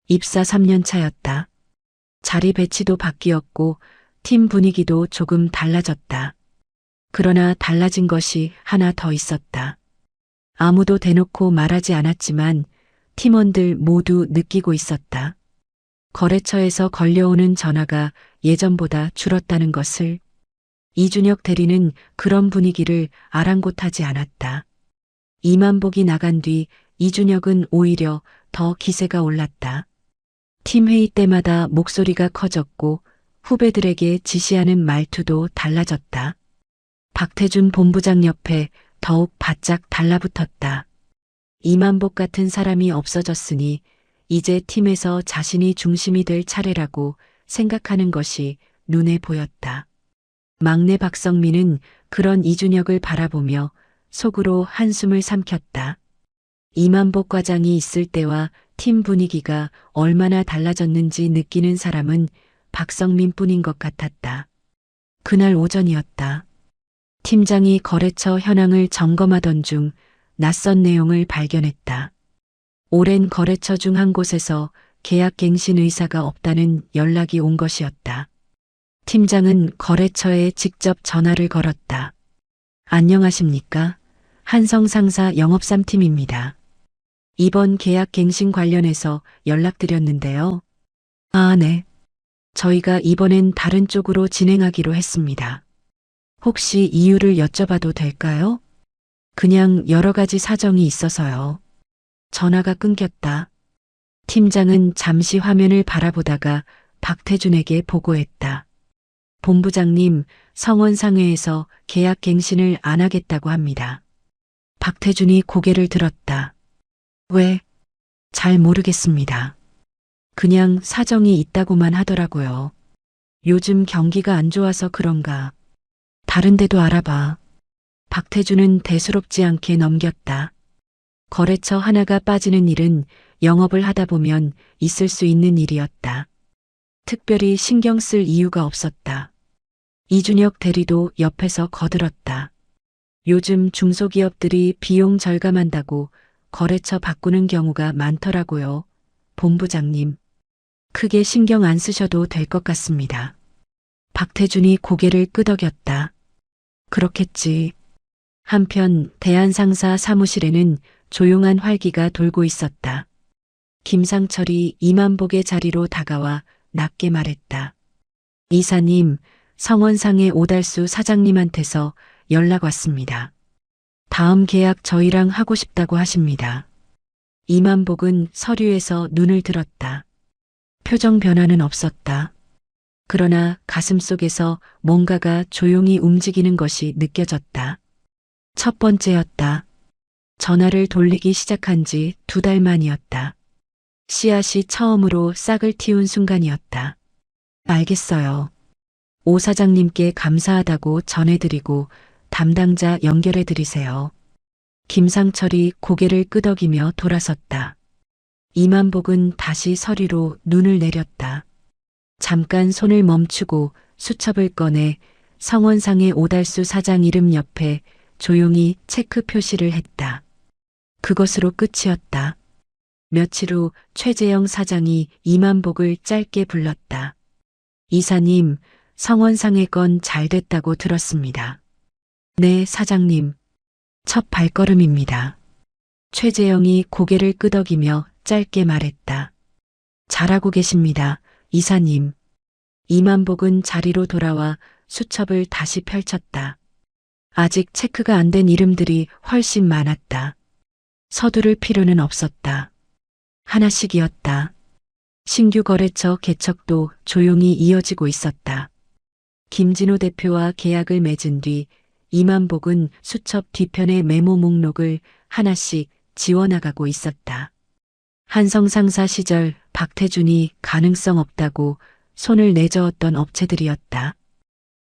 입사 3년 차였다. 자리 배치도 바뀌었고 팀 분위기도 조금 달라졌다. 그러나 달라진 것이 하나 더 있었다. 아무도 대놓고 말하지 않았지만 팀원들 모두 느끼고 있었다. 거래처에서 걸려오는 전화가 예전보다 줄었다는 것을. 이준혁 대리는 그런 분위기를 아랑곳하지 않았다. 이만복이 나간 뒤 이준혁은 오히려 더 기세가 올랐다. 팀 회의 때마다 목소리가 커졌고 후배들에게 지시하는 말투도 달라졌다. 박태준 본부장 옆에 더욱 바짝 달라붙었다. 이만복 같은 사람이 없어졌으니 이제 팀에서 자신이 중심이 될 차례라고 생각하는 것이 눈에 보였다. 막내 박성민은 그런 이준혁을 바라보며 속으로 한숨을 삼켰다. 이만복 과장이 있을 때와 팀 분위기가 얼마나 달라졌는지 느끼는 사람은 박성민 뿐인 것 같았다. 그날 오전이었다. 팀장이 거래처 현황을 점검하던 중 낯선 내용을 발견했다. 오랜 거래처 중 한 곳에서 계약 갱신 의사가 없다는 연락이 온 것이었다. 팀장은 거래처에 직접 전화를 걸었다. 안녕하십니까? 한성 상사 영업3팀입니다. 이번 계약 갱신 관련해서 연락드렸는데요. 아, 네. 저희가 이번엔 다른 쪽으로 진행하기로 했습니다. 혹시 이유를 여쭤봐도 될까요? 그냥 여러 가지 사정이 있어서요. 전화가 끊겼다. 팀장은 잠시 화면을 바라보다가 박태준에게 보고했다. 본부장님, 성원상회에서 계약 갱신을 안 하겠다고 합니다. 박태준이 고개를 들었다. 왜? 잘 모르겠습니다. 그냥 사정이 있다고만 하더라고요. 요즘 경기가 안 좋아서 그런가. 다른 데도 알아봐. 박태준은 대수롭지 않게 넘겼다. 거래처 하나가 빠지는 일은 영업을 하다 보면 있을 수 있는 일이었다. 특별히 신경 쓸 이유가 없었다. 이준혁 대리도 옆에서 거들었다. 요즘 중소기업들이 비용 절감한다고 거래처 바꾸는 경우가 많더라고요. 본부장님. 크게 신경 안 쓰셔도 될 것 같습니다. 박태준이 고개를 끄덕였다. 그렇겠지. 한편 대한상사 사무실에는 조용한 활기가 돌고 있었다. 김상철이 이만복의 자리로 다가와 낮게 말했다. 이사님, 성원상의 오달수 사장님한테서 연락 왔습니다. 다음 계약 저희랑 하고 싶다고 하십니다. 이만복은 서류에서 눈을 들었다. 표정 변화는 없었다. 그러나 가슴속에서 뭔가가 조용히 움직이는 것이 느껴졌다. 첫 번째였다. 전화를 돌리기 시작한 지 2달 만이었다. 씨앗이 처음으로 싹을 틔운 순간이었다. 알겠어요. 오 사장님께 감사하다고 전해드리고 담당자 연결해드리세요. 김상철이 고개를 끄덕이며 돌아섰다. 이만복은 다시 서류로 눈을 내렸다. 잠깐 손을 멈추고 수첩을 꺼내 성원상의 오달수 사장 이름 옆에 조용히 체크 표시를 했다. 그것으로 끝이었다. 며칠 후 최재영 사장이 이만복을 짧게 불렀다. 이사님, 성원상의 건 잘 됐다고 들었습니다. 네, 사장님. 첫 발걸음입니다. 최재영이 고개를 끄덕이며 짧게 말했다. 잘하고 계십니다, 이사님. 이만복은 자리로 돌아와 수첩을 다시 펼쳤다. 아직 체크가 안 된 이름들이 훨씬 많았다. 서두를 필요는 없었다. 하나씩이었다. 신규 거래처 개척도 조용히 이어지고 있었다. 김진호 대표와 계약을 맺은 뒤 이만복은 수첩 뒤편의 메모 목록을 하나씩 지워나가고 있었다. 한성상사 시절 박태준이 가능성 없다고 손을 내저었던 업체들이었다.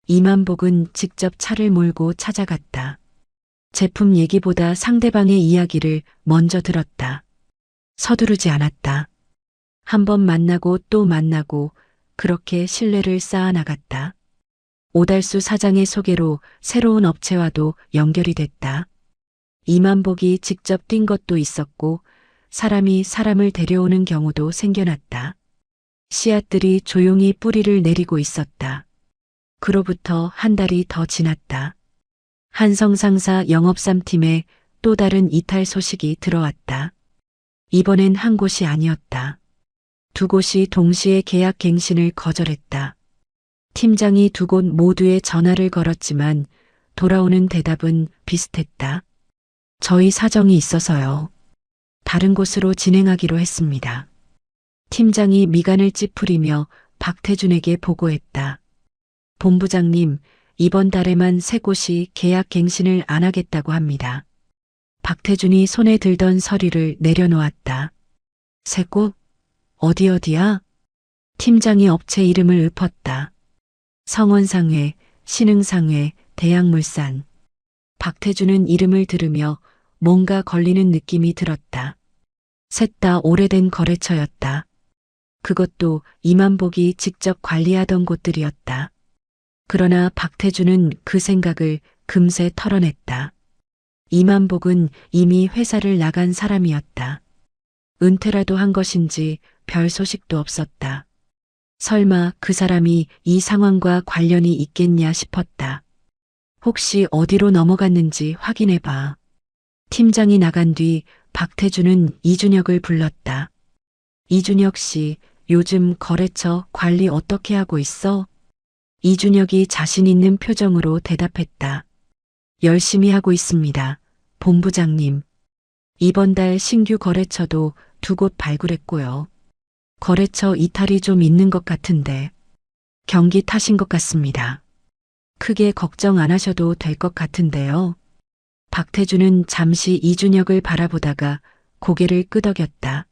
이만복은 직접 차를 몰고 찾아갔다. 제품 얘기보다 상대방의 이야기를 먼저 들었다. 서두르지 않았다. 한 번 만나고 또 만나고 그렇게 신뢰를 쌓아나갔다. 오달수 사장의 소개로 새로운 업체와도 연결이 됐다. 이만복이 직접 뛴 것도 있었고 사람이 사람을 데려오는 경우도 생겨났다. 씨앗들이 조용히 뿌리를 내리고 있었다. 그로부터 한 달이 더 지났다. 한성상사 영업3팀에 또 다른 이탈 소식이 들어왔다. 이번엔 한 곳이 아니었다. 2곳이 동시에 계약 갱신을 거절했다. 팀장이 2곳 모두에 전화를 걸었지만 돌아오는 대답은 비슷했다. 저희 사정이 있어서요. 다른 곳으로 진행하기로 했습니다. 팀장이 미간을 찌푸리며 박태준에게 보고했다. 본부장님, 이번 달에만 3곳이 계약 갱신을 안 하겠다고 합니다. 박태준이 손에 들던 서류를 내려놓았다. 3곳? 어디야? 팀장이 업체 이름을 읊었다. 성원상회, 신흥상회, 대양물산. 박태준은 이름을 들으며 뭔가 걸리는 느낌이 들었다. 셋 다 오래된 거래처였다. 그것도 이만복이 직접 관리하던 곳들이었다. 그러나 박태주는 그 생각을 금세 털어냈다. 이만복은 이미 회사를 나간 사람이었다. 은퇴라도 한 것인지 별 소식도 없었다. 설마 그 사람이 이 상황과 관련이 있겠냐 싶었다. 혹시 어디로 넘어갔는지 확인해봐. 팀장이 나간 뒤 박태주는 이준혁을 불렀다. 이준혁 씨, 요즘 거래처 관리 어떻게 하고 있어? 이준혁이 자신 있는 표정으로 대답했다. 열심히 하고 있습니다. 본부장님. 이번 달 신규 거래처도 2곳 발굴했고요. 거래처 이탈이 좀 있는 것 같은데 경기 탓인 것 같습니다. 크게 걱정 안 하셔도 될 것 같은데요. 박태주는 잠시 이준혁을 바라보다가 고개를 끄덕였다.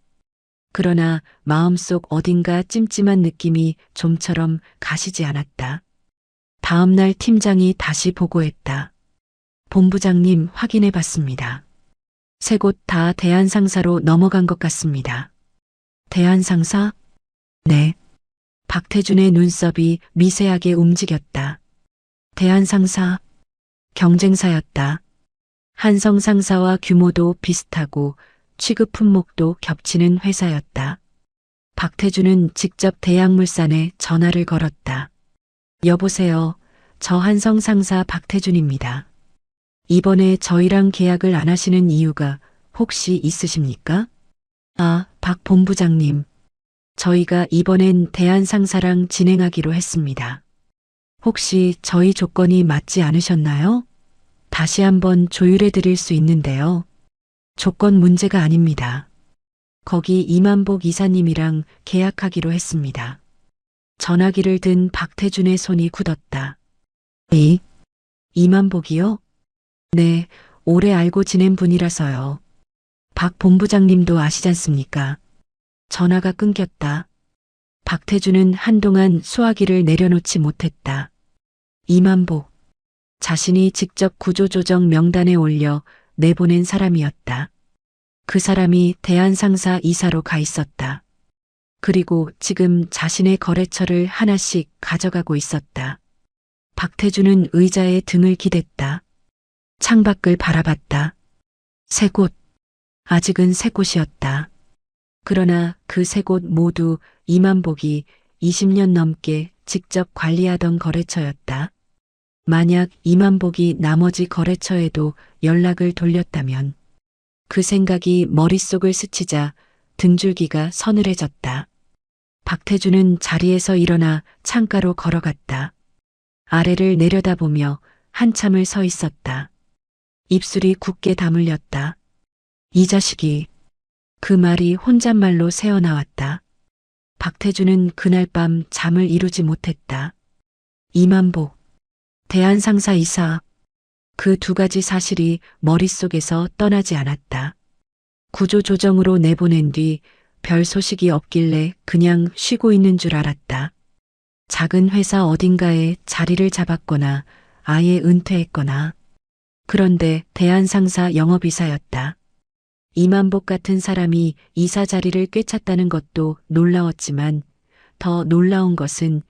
그러나 마음속 어딘가 찜찜한 느낌이 좀처럼 가시지 않았다. 다음 날 팀장이 다시 보고했다. 본부장님 확인해 봤습니다. 3곳 다 대한상사로 넘어간 것 같습니다. 대한상사? 네. 박태준의 눈썹이 미세하게 움직였다. 대한상사, 경쟁사였다. 한성상사와 규모도 비슷하고 취급 품목도 겹치는 회사였다. 박태준은 직접 대양물산에 전화를 걸었다. 여보세요. 저 한성상사 박태준입니다. 이번에 저희랑 계약을 안 하시는 이유가 혹시 있으십니까? 아, 박 본부장님. 저희가 이번엔 대한상사랑 진행하기로 했습니다. 혹시 저희 조건이 맞지 않으셨나요? 다시 한번 조율해 드릴 수 있는데요. 조건 문제가 아닙니다. 거기 이만복 이사님이랑 계약하기로 했습니다. 전화기를 든 박태준의 손이 굳었다. 에이? 이만복이요? 네, 오래 알고 지낸 분이라서요. 박 본부장님도 아시잖습니까? 전화가 끊겼다. 박태준은 한동안 수화기를 내려놓지 못했다. 이만복. 자신이 직접 구조조정 명단에 올려 내보낸 사람이었다. 그 사람이 대한상사 이사로 가 있었다. 그리고 지금 자신의 거래처를 하나씩 가져가고 있었다. 박태준은 의자에 등을 기댔다. 창밖을 바라봤다. 3곳. 아직은 3곳이었다. 그러나 그 3곳 모두 이만복이 20년 넘게 직접 관리하던 거래처였다. 만약 이만복이 나머지 거래처에도 연락을 돌렸다면 그 생각이 머릿속을 스치자 등줄기가 서늘해졌다. 박태준은 자리에서 일어나 창가로 걸어갔다. 아래를 내려다보며 한참을 서 있었다. 입술이 굳게 다물렸다. 이 자식이. 그 말이 혼잣말로 새어나왔다. 박태준은 그날 밤 잠을 이루지 못했다. 이만복, 대한상사 이사. 그 2가지 사실이 머릿속에서 떠나지 않았다. 구조조정으로 내보낸 뒤 별 소식이 없길래 그냥 쉬고 있는 줄 알았다. 작은 회사 어딘가에 자리를 잡았거나 아예 은퇴했거나. 그런데 대한상사 영업이사였다. 이만복 같은 사람이 이사 자리를 꿰찼다는 것도 놀라웠지만 더 놀라운 것은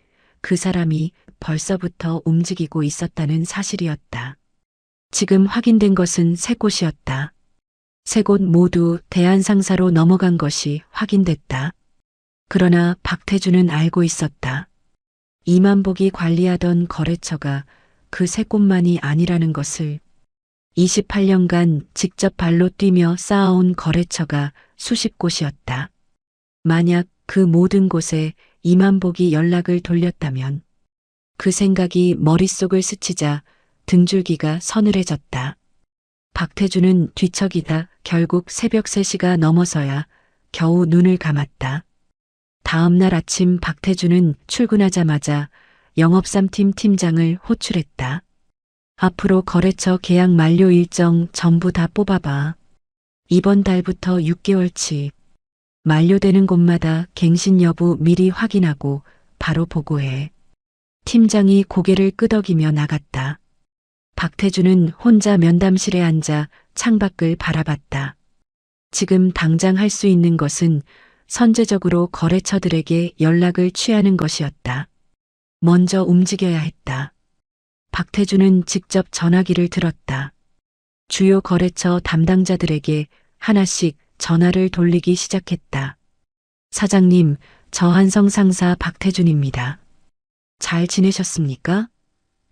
그 사람이 벌써부터 움직이고 있었다는 사실이었다. 지금 확인된 것은 3곳이었다. 3곳 모두 대한상사로 넘어간 것이 확인됐다. 그러나 박태준은 알고 있었다. 이만복이 관리하던 거래처가 그 3곳만이 아니라는 것을. 28년간 직접 발로 뛰며 쌓아온 거래처가 수십 곳이었다. 만약 그 모든 곳에 이만복이 연락을 돌렸다면 그 생각이 머릿속을 스치자 등줄기가 서늘해졌다. 박태준은 뒤척이다 결국 새벽 3시가 넘어서야 겨우 눈을 감았다. 다음 날 아침 박태준은 출근하자마자 영업3팀 팀장을 호출했다. 앞으로 거래처 계약 만료 일정 전부 다 뽑아봐. 이번 달부터 6개월치. 만료되는 곳마다 갱신 여부 미리 확인하고 바로 보고해. 팀장이 고개를 끄덕이며 나갔다. 박태주는 혼자 면담실에 앉아 창밖을 바라봤다. 지금 당장 할 수 있는 것은 선제적으로 거래처들에게 연락을 취하는 것이었다. 먼저 움직여야 했다. 박태주는 직접 전화기를 들었다. 주요 거래처 담당자들에게 하나씩 전화를 돌리기 시작했다. 사장님, 저 한성 상사 박태준입니다. 잘 지내셨습니까?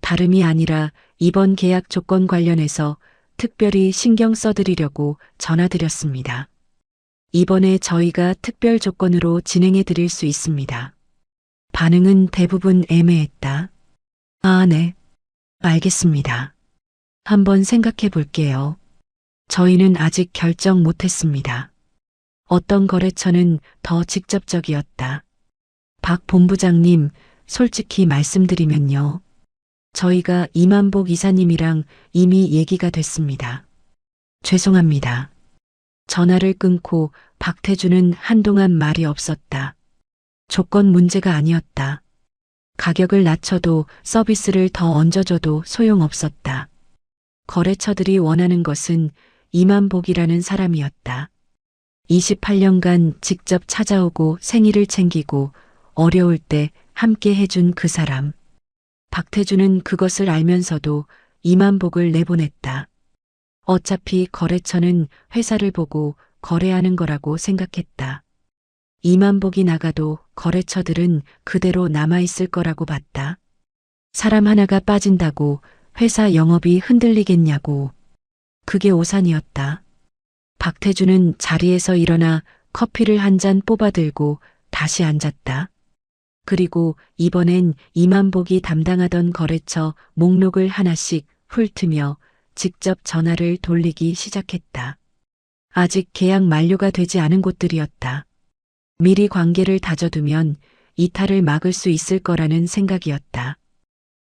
다름이 아니라 이번 계약 조건 관련해서 특별히 신경 써드리려고 전화드렸습니다. 이번에 저희가 특별 조건으로 진행해 드릴 수 있습니다. 반응은 대부분 애매했다. 아, 네. 알겠습니다. 한번 생각해 볼게요. 저희는 아직 결정 못했습니다. 어떤 거래처는 더 직접적이었다. 박 본부장님, 솔직히 말씀드리면요. 저희가 이만복 이사님이랑 이미 얘기가 됐습니다. 죄송합니다. 전화를 끊고 박태주는 한동안 말이 없었다. 조건 문제가 아니었다. 가격을 낮춰도 서비스를 더 얹어줘도 소용없었다. 거래처들이 원하는 것은 이만복이라는 사람이었다. 28년간 직접 찾아오고 생일을 챙기고 어려울 때 함께 해준 그 사람. 박태주는 그것을 알면서도 이만복을 내보냈다. 어차피 거래처는 회사를 보고 거래하는 거라고 생각했다. 이만복이 나가도 거래처들은 그대로 남아있을 거라고 봤다. 사람 하나가 빠진다고 회사 영업이 흔들리겠냐고. 그게 오산이었다. 박태주는 자리에서 일어나 커피를 한 잔 뽑아들고 다시 앉았다. 그리고 이번엔 이만복이 담당하던 거래처 목록을 하나씩 훑으며 직접 전화를 돌리기 시작했다. 아직 계약 만료가 되지 않은 곳들이었다. 미리 관계를 다져두면 이탈을 막을 수 있을 거라는 생각이었다.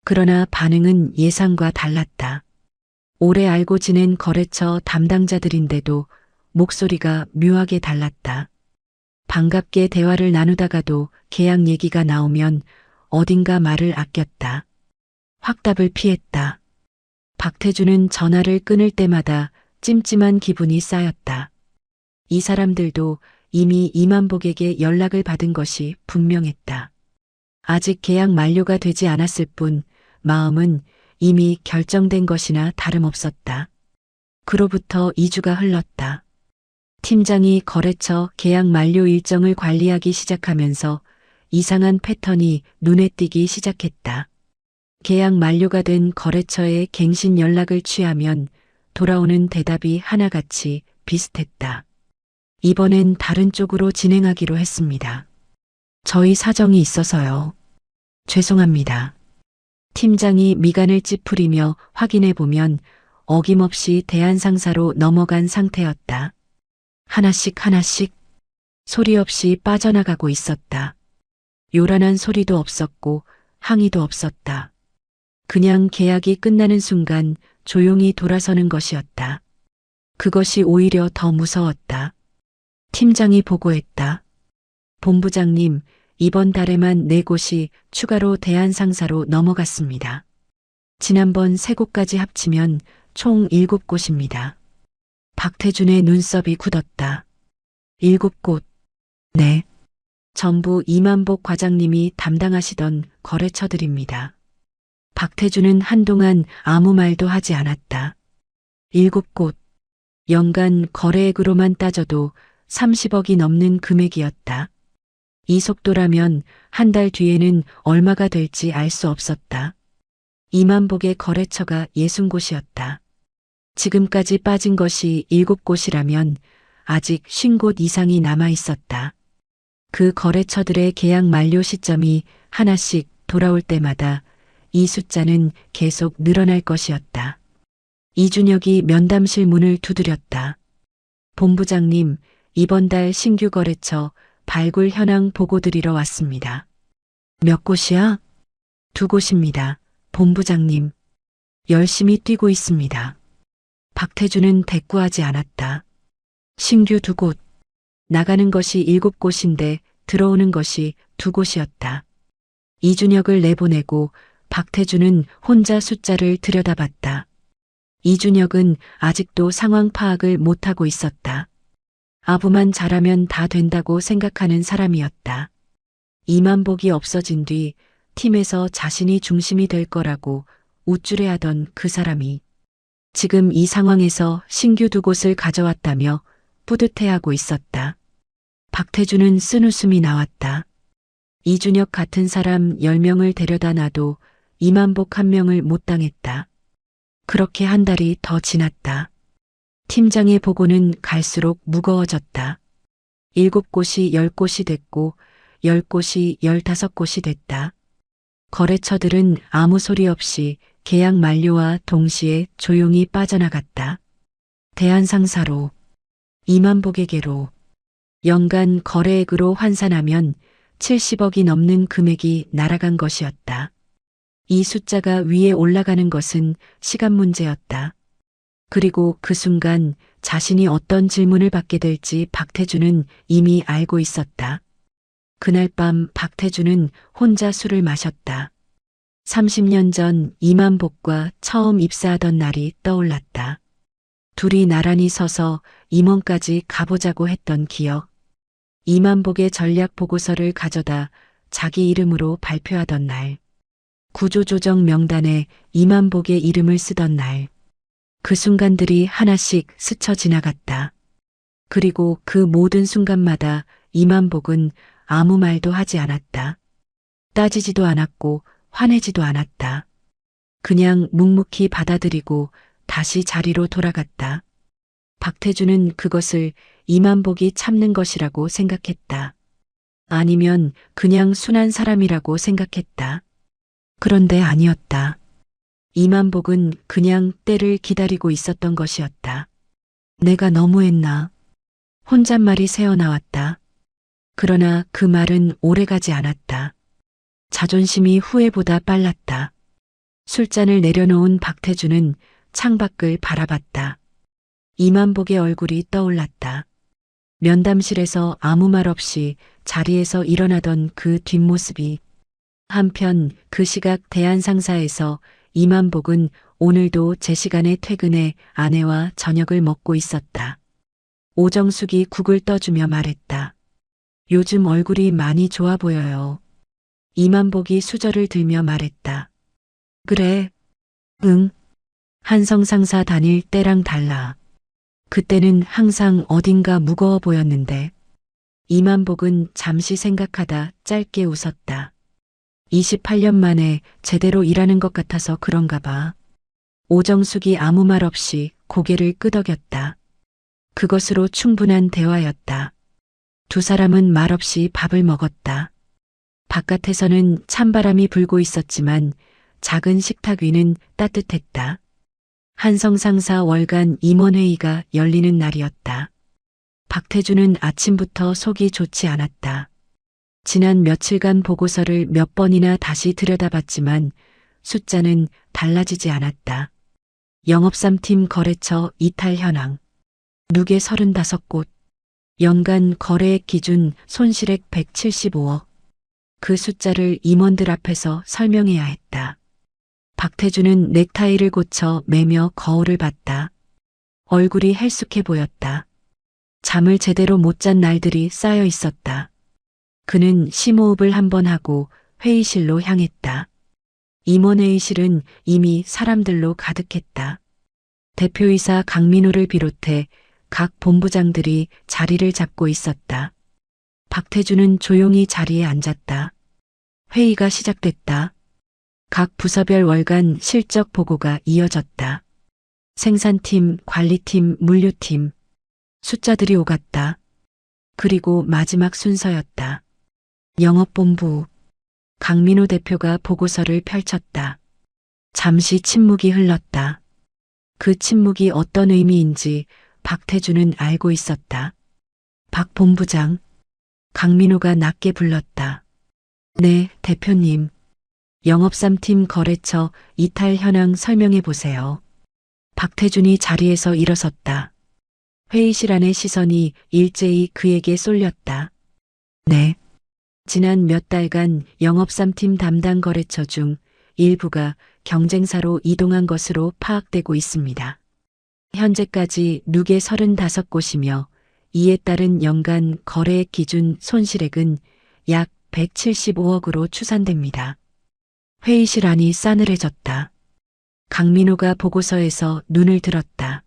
그러나 반응은 예상과 달랐다. 오래 알고 지낸 거래처 담당자들인데도 목소리가 묘하게 달랐다. 반갑게 대화를 나누다가도 계약 얘기가 나오면 어딘가 말을 아꼈다. 확답을 피했다. 박태주는 전화를 끊을 때마다 찜찜한 기분이 쌓였다. 이 사람들도 이미 이만복에게 연락을 받은 것이 분명했다. 아직 계약 만료가 되지 않았을 뿐 마음은 이미 결정된 것이나 다름없었다. 그로부터 2주가 흘렀다. 팀장이 거래처 계약 만료 일정을 관리하기 시작하면서 이상한 패턴이 눈에 띄기 시작했다. 계약 만료가 된 거래처에 갱신 연락을 취하면 돌아오는 대답이 하나같이 비슷했다. 이번엔 다른 쪽으로 진행하기로 했습니다. 저희 사정이 있어서요. 죄송합니다. 팀장이 미간을 찌푸리며 확인해 보면 어김없이 대한상사로 넘어간 상태였다. 하나씩 하나씩 소리 없이 빠져나가고 있었다. 요란한 소리도 없었고 항의도 없었다. 그냥 계약이 끝나는 순간 조용히 돌아서는 것이었다. 그것이 오히려 더 무서웠다. 팀장이 보고했다. 본부장님, 이번 달에만 4곳이 추가로 대한상사로 넘어갔습니다. 지난번 3곳까지 합치면 총 7곳입니다. 박태준의 눈썹이 굳었다. 7곳. 네. 전부 이만복 과장님이 담당하시던 거래처들입니다. 박태준은 한동안 아무 말도 하지 않았다. 7곳. 연간 거래액으로만 따져도 30억이 넘는 금액이었다. 이 속도라면 한 달 뒤에는 얼마가 될지 알 수 없었다. 이만복의 거래처가 60곳이었다. 지금까지 빠진 것이 7곳이라면 아직 50곳 이상이 남아 있었다. 그 거래처들의 계약 만료 시점이 하나씩 돌아올 때마다 이 숫자는 계속 늘어날 것이었다. 이준혁이 면담실 문을 두드렸다. 본부장님, 이번 달 신규 거래처 발굴 현황 보고 드리러 왔습니다. 몇 곳이야? 2곳입니다. 본부장님. 열심히 뛰고 있습니다. 박태주는 대꾸하지 않았다. 신규 2곳. 나가는 것이 7곳인데 들어오는 것이 2곳이었다. 이준혁을 내보내고 박태주는 혼자 숫자를 들여다봤다. 이준혁은 아직도 상황 파악을 못하고 있었다. 아부만 잘하면 다 된다고 생각하는 사람이었다. 이만복이 없어진 뒤 팀에서 자신이 중심이 될 거라고 우쭐해하던 그 사람이 지금 이 상황에서 신규 두 곳을 가져왔다며 뿌듯해하고 있었다. 박태주는 쓴웃음이 나왔다. 이준혁 같은 사람 10명을 데려다 놔도 이만복 1명을 못 당했다. 그렇게 한 달이 더 지났다. 팀장의 보고는 갈수록 무거워졌다. 7곳이 10곳이 됐고 10곳이 15곳이 됐다. 거래처들은 아무 소리 없이 계약 만료와 동시에 조용히 빠져나갔다. 대한상사로, 이만복에게로, 연간 거래액으로 환산하면 70억이 넘는 금액이 날아간 것이었다. 이 숫자가 위에 올라가는 것은 시간 문제였다. 그리고 그 순간 자신이 어떤 질문을 받게 될지 박태주는 이미 알고 있었다. 그날 밤 박태주는 혼자 술을 마셨다. 30년 전 이만복과 처음 입사하던 날이 떠올랐다. 둘이 나란히 서서 임원까지 가보자고 했던 기억. 이만복의 전략 보고서를 가져다 자기 이름으로 발표하던 날. 구조조정 명단에 이만복의 이름을 쓰던 날. 그 순간들이 하나씩 스쳐 지나갔다. 그리고 그 모든 순간마다 이만복은 아무 말도 하지 않았다. 따지지도 않았고 화내지도 않았다. 그냥 묵묵히 받아들이고 다시 자리로 돌아갔다. 박태주는 그것을 이만복이 참는 것이라고 생각했다. 아니면 그냥 순한 사람이라고 생각했다. 그런데 아니었다. 이만복은 그냥 때를 기다리고 있었던 것이었다. 내가 너무했나? 혼잣말이 새어나왔다. 그러나 그 말은 오래가지 않았다. 자존심이 후회보다 빨랐다. 술잔을 내려놓은 박태주는 창밖을 바라봤다. 이만복의 얼굴이 떠올랐다. 면담실에서 아무 말 없이 자리에서 일어나던 그 뒷모습이. 한편 그 시각 대한상사에서 이만복은 오늘도 제 시간에 퇴근해 아내와 저녁을 먹고 있었다. 오정숙이 국을 떠주며 말했다. 요즘 얼굴이 많이 좋아 보여요. 이만복이 수저를 들며 말했다. 그래. 응. 한성 상사 다닐 때랑 달라. 그때는 항상 어딘가 무거워 보였는데. 이만복은 잠시 생각하다 짧게 웃었다. 28년 만에 제대로 일하는 것 같아서 그런가 봐. 오정숙이 아무 말 없이 고개를 끄덕였다. 그것으로 충분한 대화였다. 두 사람은 말없이 밥을 먹었다. 바깥에서는 찬바람이 불고 있었지만 작은 식탁 위는 따뜻했다. 한성상사 월간 임원회의가 열리는 날이었다. 박태주는 아침부터 속이 좋지 않았다. 지난 며칠간 보고서를 몇 번이나 다시 들여다봤지만 숫자는 달라지지 않았다. 영업 3팀 거래처 이탈 현황. 누계 35곳. 연간 거래액 기준 손실액 175억. 그 숫자를 임원들 앞에서 설명해야 했다. 박태주는 넥타이를 고쳐 매며 거울을 봤다. 얼굴이 헬쑥해 보였다. 잠을 제대로 못 잔 날들이 쌓여 있었다. 그는 심호흡을 한번 하고 회의실로 향했다. 임원회의실은 이미 사람들로 가득했다. 대표이사 강민호를 비롯해 각 본부장들이 자리를 잡고 있었다. 박태주는 조용히 자리에 앉았다. 회의가 시작됐다. 각 부서별 월간 실적 보고가 이어졌다. 생산팀, 관리팀, 물류팀. 숫자들이 오갔다. 그리고 마지막 순서였다. 영업본부. 강민호 대표가 보고서를 펼쳤다. 잠시 침묵이 흘렀다. 그 침묵이 어떤 의미인지 박태주는 알고 있었다. 박 본부장. 강민호가 낮게 불렀다. 네, 대표님. 영업 3팀 거래처 이탈 현황 설명해 보세요. 박태준이 자리에서 일어섰다. 회의실 안의 시선이 일제히 그에게 쏠렸다. 네. 지난 몇 달간 영업 3팀 담당 거래처 중 일부가 경쟁사로 이동한 것으로 파악되고 있습니다. 현재까지 누계 35곳이며 이에 따른 연간 거래액 기준 손실액은 약 175억으로 추산됩니다. 회의실 안이 싸늘해졌다. 강민호가 보고서에서 눈을 들었다.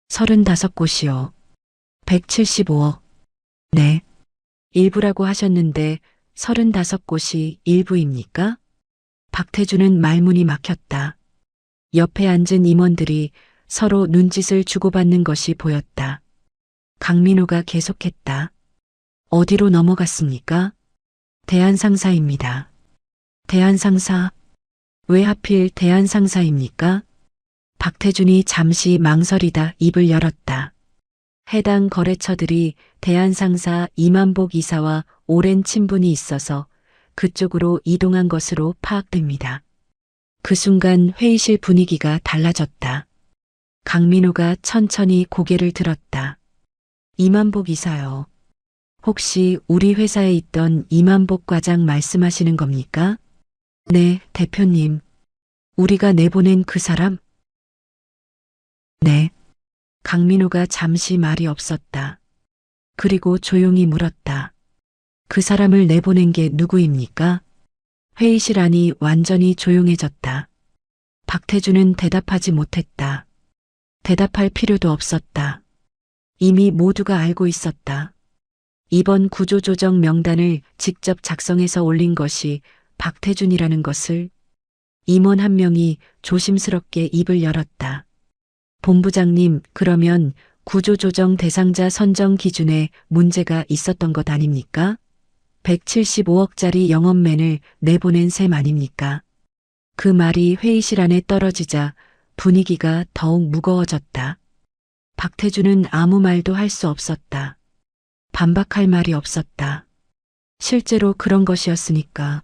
35곳이요. 175억. 네. 일부라고 하셨는데 35곳이 일부입니까? 박태주는 말문이 막혔다. 옆에 앉은 임원들이 서로 눈짓을 주고받는 것이 보였다. 강민호가 계속했다. 어디로 넘어갔습니까? 대한상사입니다. 대한상사? 왜 하필 대한상사입니까? 박태준이 잠시 망설이다 입을 열었다. 해당 거래처들이 대한상사 이만복 이사와 오랜 친분이 있어서 그쪽으로 이동한 것으로 파악됩니다. 그 순간 회의실 분위기가 달라졌다. 강민호가 천천히 고개를 들었다. 이만복 이사요. 혹시 우리 회사에 있던 이만복 과장 말씀하시는 겁니까? 네, 대표님. 우리가 내보낸 그 사람? 네. 강민호가 잠시 말이 없었다. 그리고 조용히 물었다. 그 사람을 내보낸 게 누구입니까? 회의실 안이 완전히 조용해졌다. 박태주는 대답하지 못했다. 대답할 필요도 없었다. 이미 모두가 알고 있었다. 이번 구조조정 명단을 직접 작성해서 올린 것이 박태준이라는 것을. 임원 한 명이 조심스럽게 입을 열었다. 본부장님, 그러면 구조조정 대상자 선정 기준에 문제가 있었던 것 아닙니까? 175억짜리 영업맨을 내보낸 셈 아닙니까? 그 말이 회의실 안에 떨어지자 분위기가 더욱 무거워졌다. 박태주는 아무 말도 할 수 없었다. 반박할 말이 없었다. 실제로 그런 것이었으니까.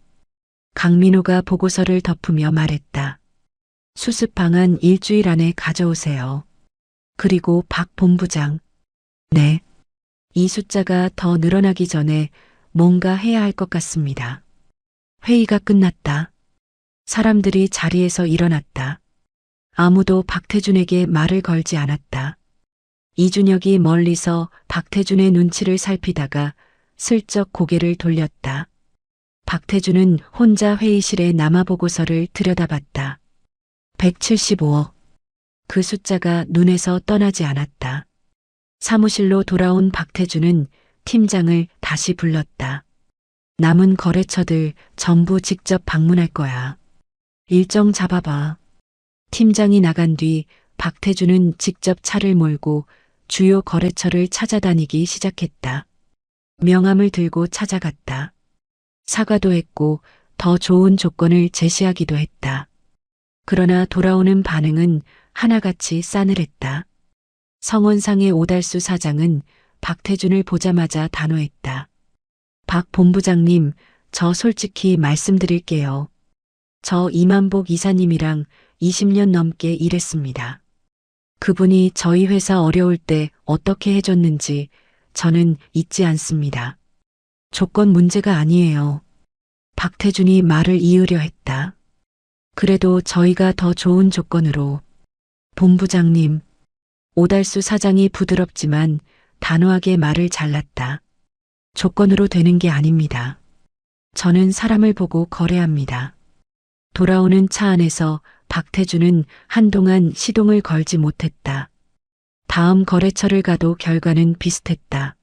강민호가 보고서를 덮으며 말했다. 수습 방안 일주일 안에 가져오세요. 그리고 박 본부장. 네. 이 숫자가 더 늘어나기 전에 뭔가 해야 할 것 같습니다. 회의가 끝났다. 사람들이 자리에서 일어났다. 아무도 박태준에게 말을 걸지 않았다. 이준혁이 멀리서 박태준의 눈치를 살피다가 슬쩍 고개를 돌렸다. 박태준은 혼자 회의실에 남아보고서를 들여다봤다. 175억. 그 숫자가 눈에서 떠나지 않았다. 사무실로 돌아온 박태준은 팀장을 다시 불렀다. 남은 거래처들 전부 직접 방문할 거야. 일정 잡아봐. 팀장이 나간 뒤 박태준은 직접 차를 몰고 주요 거래처를 찾아다니기 시작했다. 명함을 들고 찾아갔다. 사과도 했고 더 좋은 조건을 제시하기도 했다. 그러나 돌아오는 반응은 하나같이 싸늘했다. 성원상의 오달수 사장은 박태준을 보자마자 단호했다. 박 본부장님, 저 솔직히 말씀드릴게요. 저 이만복 이사님이랑 20년 넘게 일했습니다. 그분이 저희 회사 어려울 때 어떻게 해줬는지 저는 잊지 않습니다. 조건 문제가 아니에요. 박태준이 말을 이으려 했다. 그래도 저희가 더 좋은 조건으로. 본부장님, 오달수 사장이 부드럽지만 단호하게 말을 잘랐다. 조건으로 되는 게 아닙니다. 저는 사람을 보고 거래합니다. 돌아오는 차 안에서 박태준은 한동안 시동을 걸지 못했다. 다음 거래처를 가도 결과는 비슷했다.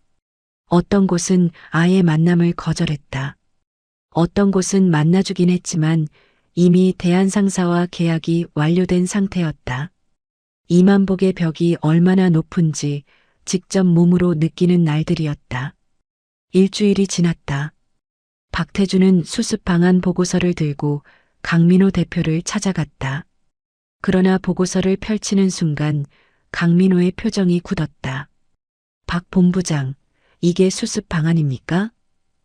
어떤 곳은 아예 만남을 거절했다. 어떤 곳은 만나주긴 했지만 이미 대한상사와 계약이 완료된 상태였다. 이만복의 벽이 얼마나 높은지 직접 몸으로 느끼는 날들이었다. 일주일이 지났다. 박태준은 수습 방안 보고서를 들고 강민호 대표를 찾아갔다. 그러나 보고서를 펼치는 순간 강민호의 표정이 굳었다. 박 본부장, 이게 수습 방안입니까?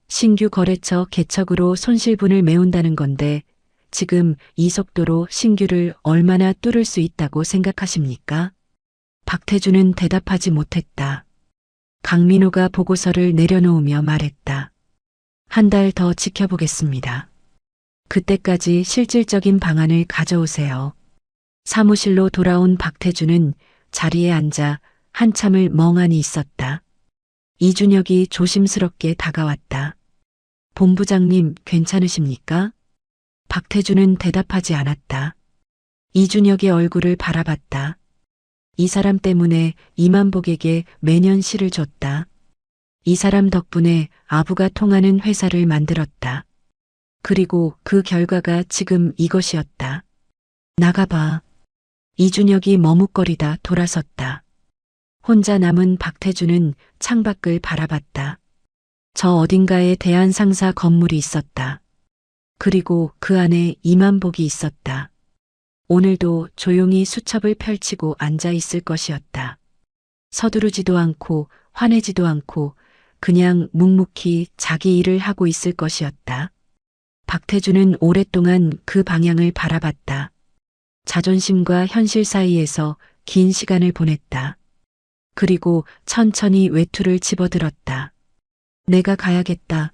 신규 거래처 개척으로 손실분을 메운다는 건데 지금 이 속도로 신규를 얼마나 뚫을 수 있다고 생각하십니까? 박태준은 대답하지 못했다. 강민호가 보고서를 내려놓으며 말했다. 한 달 더 지켜보겠습니다. 그때까지 실질적인 방안을 가져오세요. 사무실로 돌아온 박태준은 자리에 앉아 한참을 멍하니 있었다. 이준혁이 조심스럽게 다가왔다. 본부장님 괜찮으십니까? 박태준은 대답하지 않았다. 이준혁의 얼굴을 바라봤다. 이 사람 때문에 이만복에게 매년 시를 줬다. 이 사람 덕분에 아부가 통하는 회사를 만들었다. 그리고 그 결과가 지금 이것이었다. 나가봐. 이준혁이 머뭇거리다 돌아섰다. 혼자 남은 박태준은 창밖을 바라봤다. 저 어딘가에 대한상사 건물이 있었다. 그리고 그 안에 이만복이 있었다. 오늘도 조용히 수첩을 펼치고 앉아 있을 것이었다. 서두르지도 않고 화내지도 않고 그냥 묵묵히 자기 일을 하고 있을 것이었다. 박태준은 오랫동안 그 방향을 바라봤다. 자존심과 현실 사이에서 긴 시간을 보냈다. 그리고 천천히 외투를 집어들었다. 내가 가야겠다.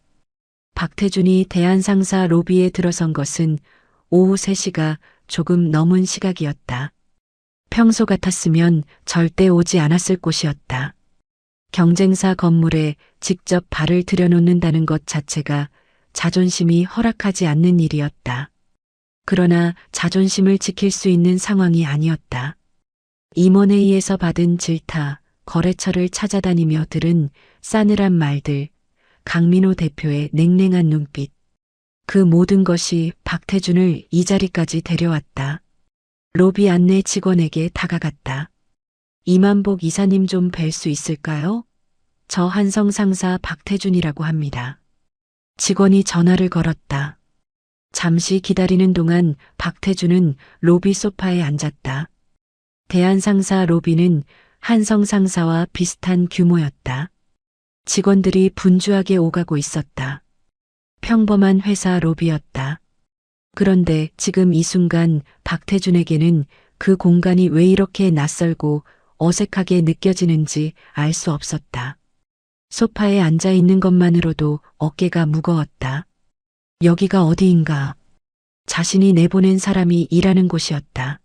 박태준이 대한상사 로비에 들어선 것은 오후 3시가 조금 넘은 시각이었다. 평소 같았으면 절대 오지 않았을 곳이었다. 경쟁사 건물에 직접 발을 들여놓는다는 것 자체가 자존심이 허락하지 않는 일이었다. 그러나 자존심을 지킬 수 있는 상황이 아니었다. 임원회의에서 받은 질타, 거래처를 찾아다니며 들은 싸늘한 말들, 강민호 대표의 냉랭한 눈빛. 그 모든 것이 박태준을 이 자리까지 데려왔다. 로비 안내 직원에게 다가갔다. 이만복 이사님 좀 뵐 수 있을까요? 저 한성 상사 박태준이라고 합니다. 직원이 전화를 걸었다. 잠시 기다리는 동안 박태준은 로비 소파에 앉았다. 대한상사 로비는 한성 상사와 비슷한 규모였다. 직원들이 분주하게 오가고 있었다. 평범한 회사 로비였다. 그런데 지금 이 순간 박태준에게는 그 공간이 왜 이렇게 낯설고 어색하게 느껴지는지 알 수 없었다. 소파에 앉아 있는 것만으로도 어깨가 무거웠다. 여기가 어디인가? 자신이 내보낸 사람이 일하는 곳이었다.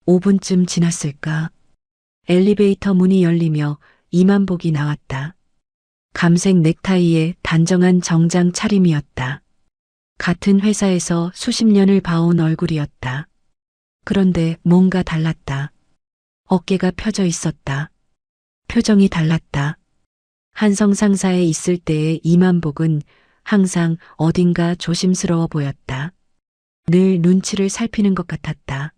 5분쯤 지났을까? 엘리베이터 문이 열리며 이만복이 나왔다. 감색 넥타이에 단정한 정장 차림이었다. 같은 회사에서 수십 년을 봐온 얼굴이었다. 그런데 뭔가 달랐다. 어깨가 펴져 있었다. 표정이 달랐다. 한성 상사에 있을 때의 이만복은 항상 어딘가 조심스러워 보였다. 늘 눈치를 살피는 것 같았다.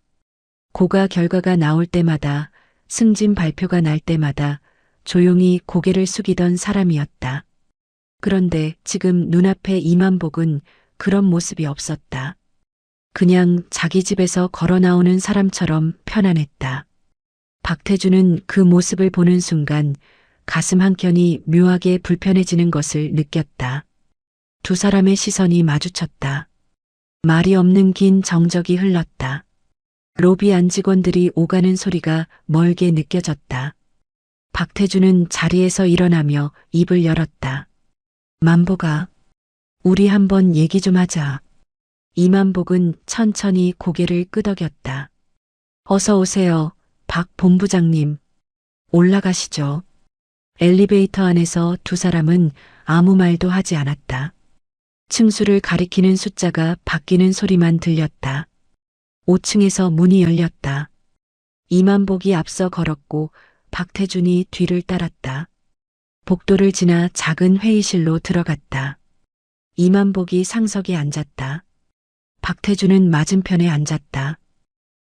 고가 결과가 나올 때마다, 승진 발표가 날 때마다 조용히 고개를 숙이던 사람이었다. 그런데 지금 눈앞에 이만복은 그런 모습이 없었다. 그냥 자기 집에서 걸어 나오는 사람처럼 편안했다. 박태준은 그 모습을 보는 순간 가슴 한켠이 묘하게 불편해지는 것을 느꼈다. 두 사람의 시선이 마주쳤다. 말이 없는 긴 정적이 흘렀다. 로비 안 직원들이 오가는 소리가 멀게 느껴졌다. 박태준은 자리에서 일어나며 입을 열었다. 만복아, 우리 한번 얘기 좀 하자. 이만복은 천천히 고개를 끄덕였다. 어서 오세요, 박 본부장님. 올라가시죠. 엘리베이터 안에서 두 사람은 아무 말도 하지 않았다. 층수를 가리키는 숫자가 바뀌는 소리만 들렸다. 5층에서 문이 열렸다. 이만복이 앞서 걸었고 박태준이 뒤를 따랐다. 복도를 지나 작은 회의실로 들어갔다. 이만복이 상석에 앉았다. 박태준은 맞은편에 앉았다.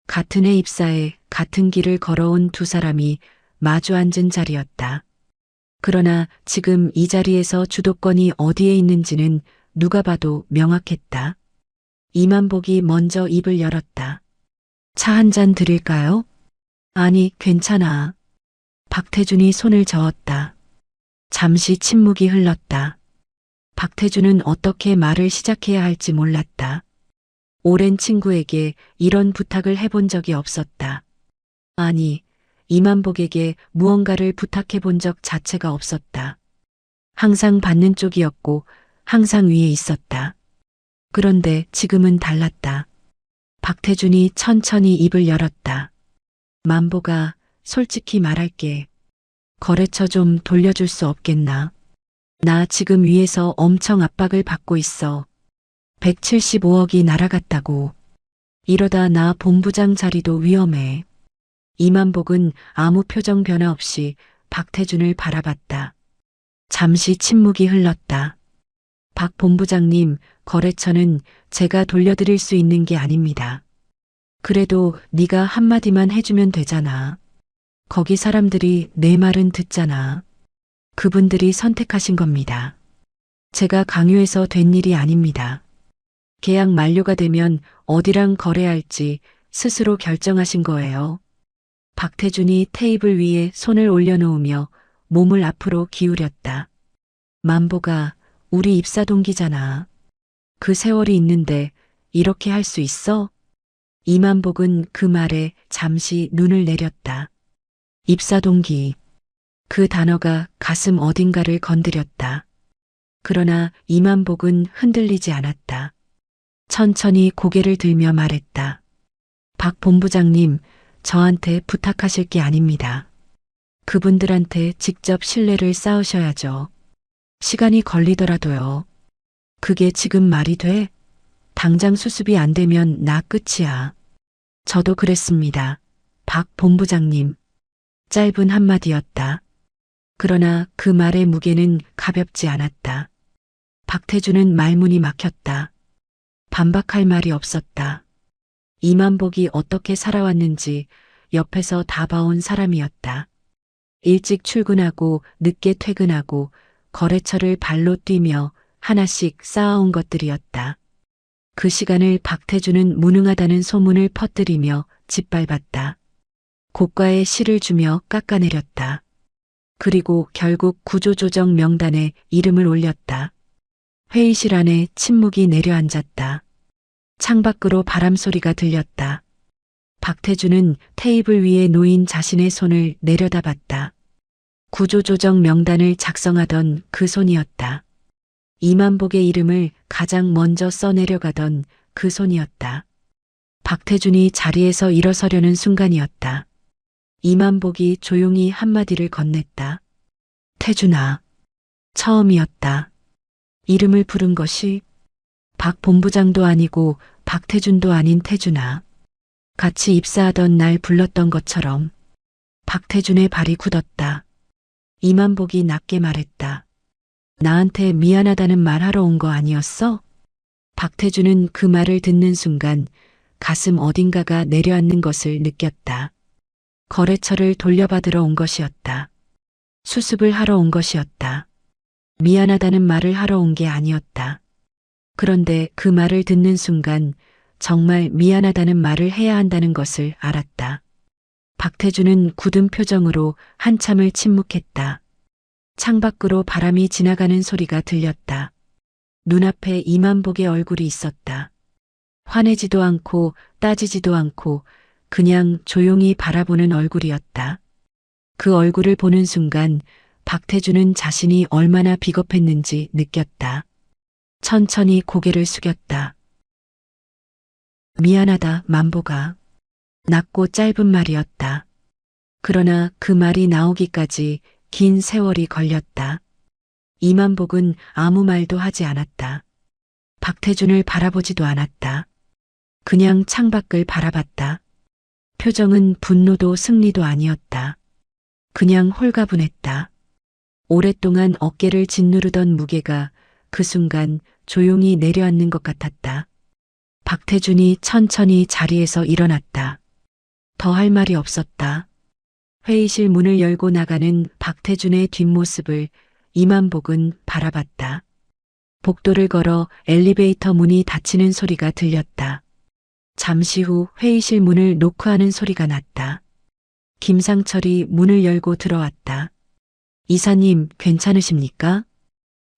같은 해 입사에 같은 길을 걸어온 두 사람이 마주 앉은 자리였다. 그러나 지금 이 자리에서 주도권이 어디에 있는지는 누가 봐도 명확했다. 이만복이 먼저 입을 열었다. 차 한 잔 드릴까요? 아니, 괜찮아. 박태준이 손을 저었다. 잠시 침묵이 흘렀다. 박태준은 어떻게 말을 시작해야 할지 몰랐다. 오랜 친구에게 이런 부탁을 해본 적이 없었다. 아니, 이만복에게 무언가를 부탁해 본 적 자체가 없었다. 항상 받는 쪽이었고 항상 위에 있었다. 그런데 지금은 달랐다. 박태준이 천천히 입을 열었다. 만보가 솔직히 말할게. 거래처 좀 돌려줄 수 없겠나? 나 지금 위에서 엄청 압박을 받고 있어. 175억이 날아갔다고. 이러다 나 본부장 자리도 위험해. 이만복은 아무 표정 변화 없이 박태준을 바라봤다. 잠시 침묵이 흘렀다. 박 본부장님, 거래처는 제가 돌려드릴 수 있는 게 아닙니다. 그래도 네가 한마디만 해주면 되잖아. 거기 사람들이 내 말은 듣잖아. 그분들이 선택하신 겁니다. 제가 강요해서 된 일이 아닙니다. 계약 만료가 되면 어디랑 거래할지 스스로 결정하신 거예요. 박태준이 테이블 위에 손을 올려놓으며 몸을 앞으로 기울였다. 만보가 우리 입사 동기잖아. 그 세월이 있는데 이렇게 할 수 있어? 이만복은 그 말에 잠시 눈을 내렸다. 입사 동기. 그 단어가 가슴 어딘가를 건드렸다. 그러나 이만복은 흔들리지 않았다. 천천히 고개를 들며 말했다. 박 본부장님, 저한테 부탁하실 게 아닙니다. 그분들한테 직접 신뢰를 쌓으셔야죠. 시간이 걸리더라도요. 그게 지금 말이 돼? 당장 수습이 안 되면 나 끝이야. 저도 그랬습니다. 박 본부장님. 짧은 한마디였다. 그러나 그 말의 무게는 가볍지 않았다. 박태준은 말문이 막혔다. 반박할 말이 없었다. 이만복이 어떻게 살아왔는지 옆에서 다 봐온 사람이었다. 일찍 출근하고 늦게 퇴근하고 거래처를 발로 뛰며 하나씩 쌓아온 것들이었다. 그 시간을 박태준은 무능하다는 소문을 퍼뜨리며 짓밟았다. 고가의 시를 주며 깎아내렸다. 그리고 결국 구조조정 명단에 이름을 올렸다. 회의실 안에 침묵이 내려앉았다. 창밖으로 바람 소리가 들렸다. 박태준은 테이블 위에 놓인 자신의 손을 내려다봤다. 구조조정 명단을 작성하던 그 손이었다. 이만복의 이름을 가장 먼저 써내려가던 그 손이었다. 박태준이 자리에서 일어서려는 순간이었다. 이만복이 조용히 한마디를 건넸다. 태준아. 처음이었다. 이름을 부른 것이 박 본부장도 아니고 박태준도 아닌 태준아. 같이 입사하던 날 불렀던 것처럼. 박태준의 발이 굳었다. 이만복이 낮게 말했다. 나한테 미안하다는 말 하러 온 거 아니었어? 박태준은 그 말을 듣는 순간 가슴 어딘가가 내려앉는 것을 느꼈다. 거래처를 돌려받으러 온 것이었다. 수습을 하러 온 것이었다. 미안하다는 말을 하러 온 게 아니었다. 그런데 그 말을 듣는 순간 정말 미안하다는 말을 해야 한다는 것을 알았다. 박태준은 굳은 표정으로 한참을 침묵했다. 창밖으로 바람이 지나가는 소리가 들렸다. 눈앞에 이만복의 얼굴이 있었다. 화내지도 않고 따지지도 않고 그냥 조용히 바라보는 얼굴이었다. 그 얼굴을 보는 순간 박태준은 자신이 얼마나 비겁했는지 느꼈다. 천천히 고개를 숙였다. 미안하다, 만보가. 낮고 짧은 말이었다. 그러나 그 말이 나오기까지 긴 세월이 걸렸다. 이만복은 아무 말도 하지 않았다. 박태준을 바라보지도 않았다. 그냥 창밖을 바라봤다. 표정은 분노도 승리도 아니었다. 그냥 홀가분했다. 오랫동안 어깨를 짓누르던 무게가 그 순간 조용히 내려앉는 것 같았다. 박태준이 천천히 자리에서 일어났다. 더 할 말이 없었다. 회의실 문을 열고 나가는 박태준의 뒷모습을 이만복은 바라봤다. 복도를 걸어 엘리베이터 문이 닫히는 소리가 들렸다. 잠시 후 회의실 문을 노크하는 소리가 났다. 김상철이 문을 열고 들어왔다. 이사님, 괜찮으십니까?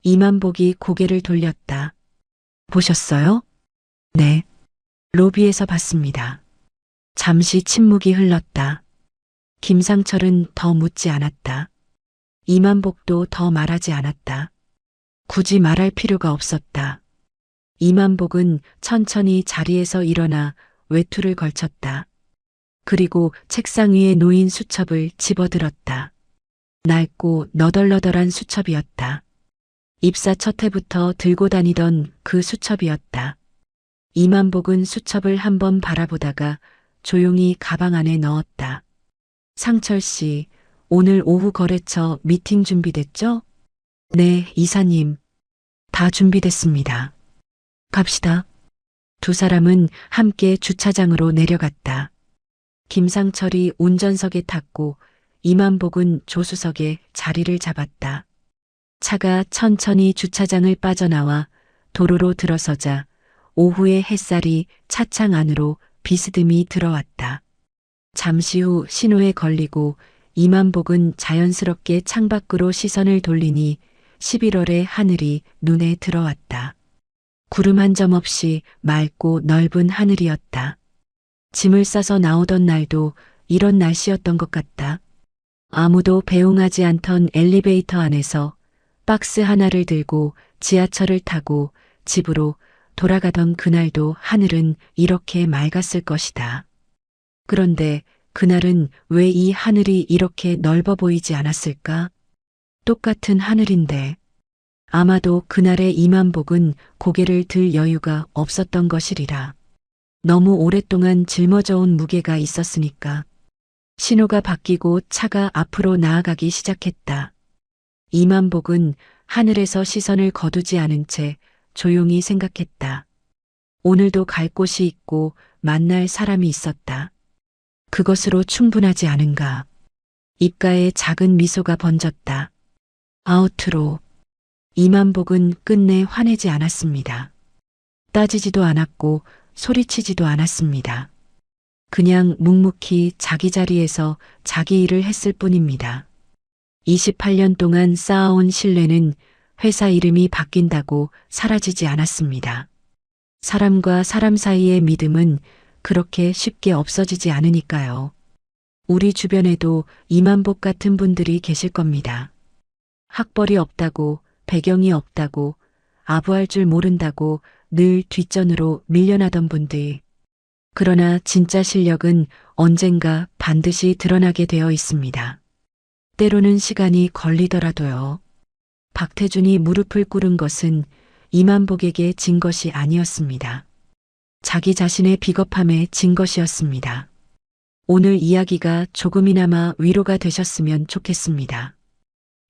이만복이 고개를 돌렸다. 보셨어요? 네. 로비에서 봤습니다. 잠시 침묵이 흘렀다. 김상철은 더 묻지 않았다. 이만복도 더 말하지 않았다. 굳이 말할 필요가 없었다. 이만복은 천천히 자리에서 일어나 외투를 걸쳤다. 그리고 책상 위에 놓인 수첩을 집어들었다. 낡고 너덜너덜한 수첩이었다. 입사 첫 해부터 들고 다니던 그 수첩이었다. 이만복은 수첩을 한번 바라보다가 조용히 가방 안에 넣었다. 상철 씨, 오늘 오후 거래처 미팅 준비됐죠? 네, 이사님. 다 준비됐습니다. 갑시다. 두 사람은 함께 주차장으로 내려갔다. 김상철이 운전석에 탔고 이만복은 조수석에 자리를 잡았다. 차가 천천히 주차장을 빠져나와 도로로 들어서자 오후의 햇살이 차창 안으로 비스듬히 들어왔다. 잠시 후 신호에 걸리고 이만복은 자연스럽게 창밖으로 시선을 돌리니 11월의 하늘이 눈에 들어왔다. 구름 한 점 없이 맑고 넓은 하늘이었다. 짐을 싸서 나오던 날도 이런 날씨였던 것 같다. 아무도 배웅하지 않던 엘리베이터 안에서 박스 하나를 들고 지하철을 타고 집으로 돌아가던 그날도 하늘은 이렇게 맑았을 것이다. 그런데 그날은 왜 이 하늘이 이렇게 넓어 보이지 않았을까? 똑같은 하늘인데 아마도 그날의 이만복은 고개를 들 여유가 없었던 것이리라. 너무 오랫동안 짊어져온 무게가 있었으니까. 신호가 바뀌고 차가 앞으로 나아가기 시작했다. 이만복은 하늘에서 시선을 거두지 않은 채 조용히 생각했다. 오늘도 갈 곳이 있고 만날 사람이 있었다. 그것으로 충분하지 않은가. 입가에 작은 미소가 번졌다. 아우트로. 이만복은 끝내 화내지 않았습니다. 따지지도 않았고 소리치지도 않았습니다. 그냥 묵묵히 자기 자리에서 자기 일을 했을 뿐입니다. 28년 동안 쌓아온 신뢰는 회사 이름이 바뀐다고 사라지지 않았습니다. 사람과 사람 사이의 믿음은 그렇게 쉽게 없어지지 않으니까요. 우리 주변에도 이만복 같은 분들이 계실 겁니다. 학벌이 없다고, 배경이 없다고, 아부할 줄 모른다고 늘 뒷전으로 밀려나던 분들. 그러나 진짜 실력은 언젠가 반드시 드러나게 되어 있습니다. 때로는 시간이 걸리더라도요. 박태준이 무릎을 꿇은 것은 이만복에게 진 것이 아니었습니다. 자기 자신의 비겁함에 진 것이었습니다. 오늘 이야기가 조금이나마 위로가 되셨으면 좋겠습니다.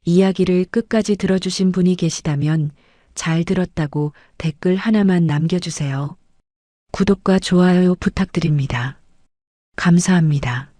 이야기를 끝까지 들어주신 분이 계시다면 잘 들었다고 댓글 하나만 남겨주세요. 구독과 좋아요 부탁드립니다. 감사합니다.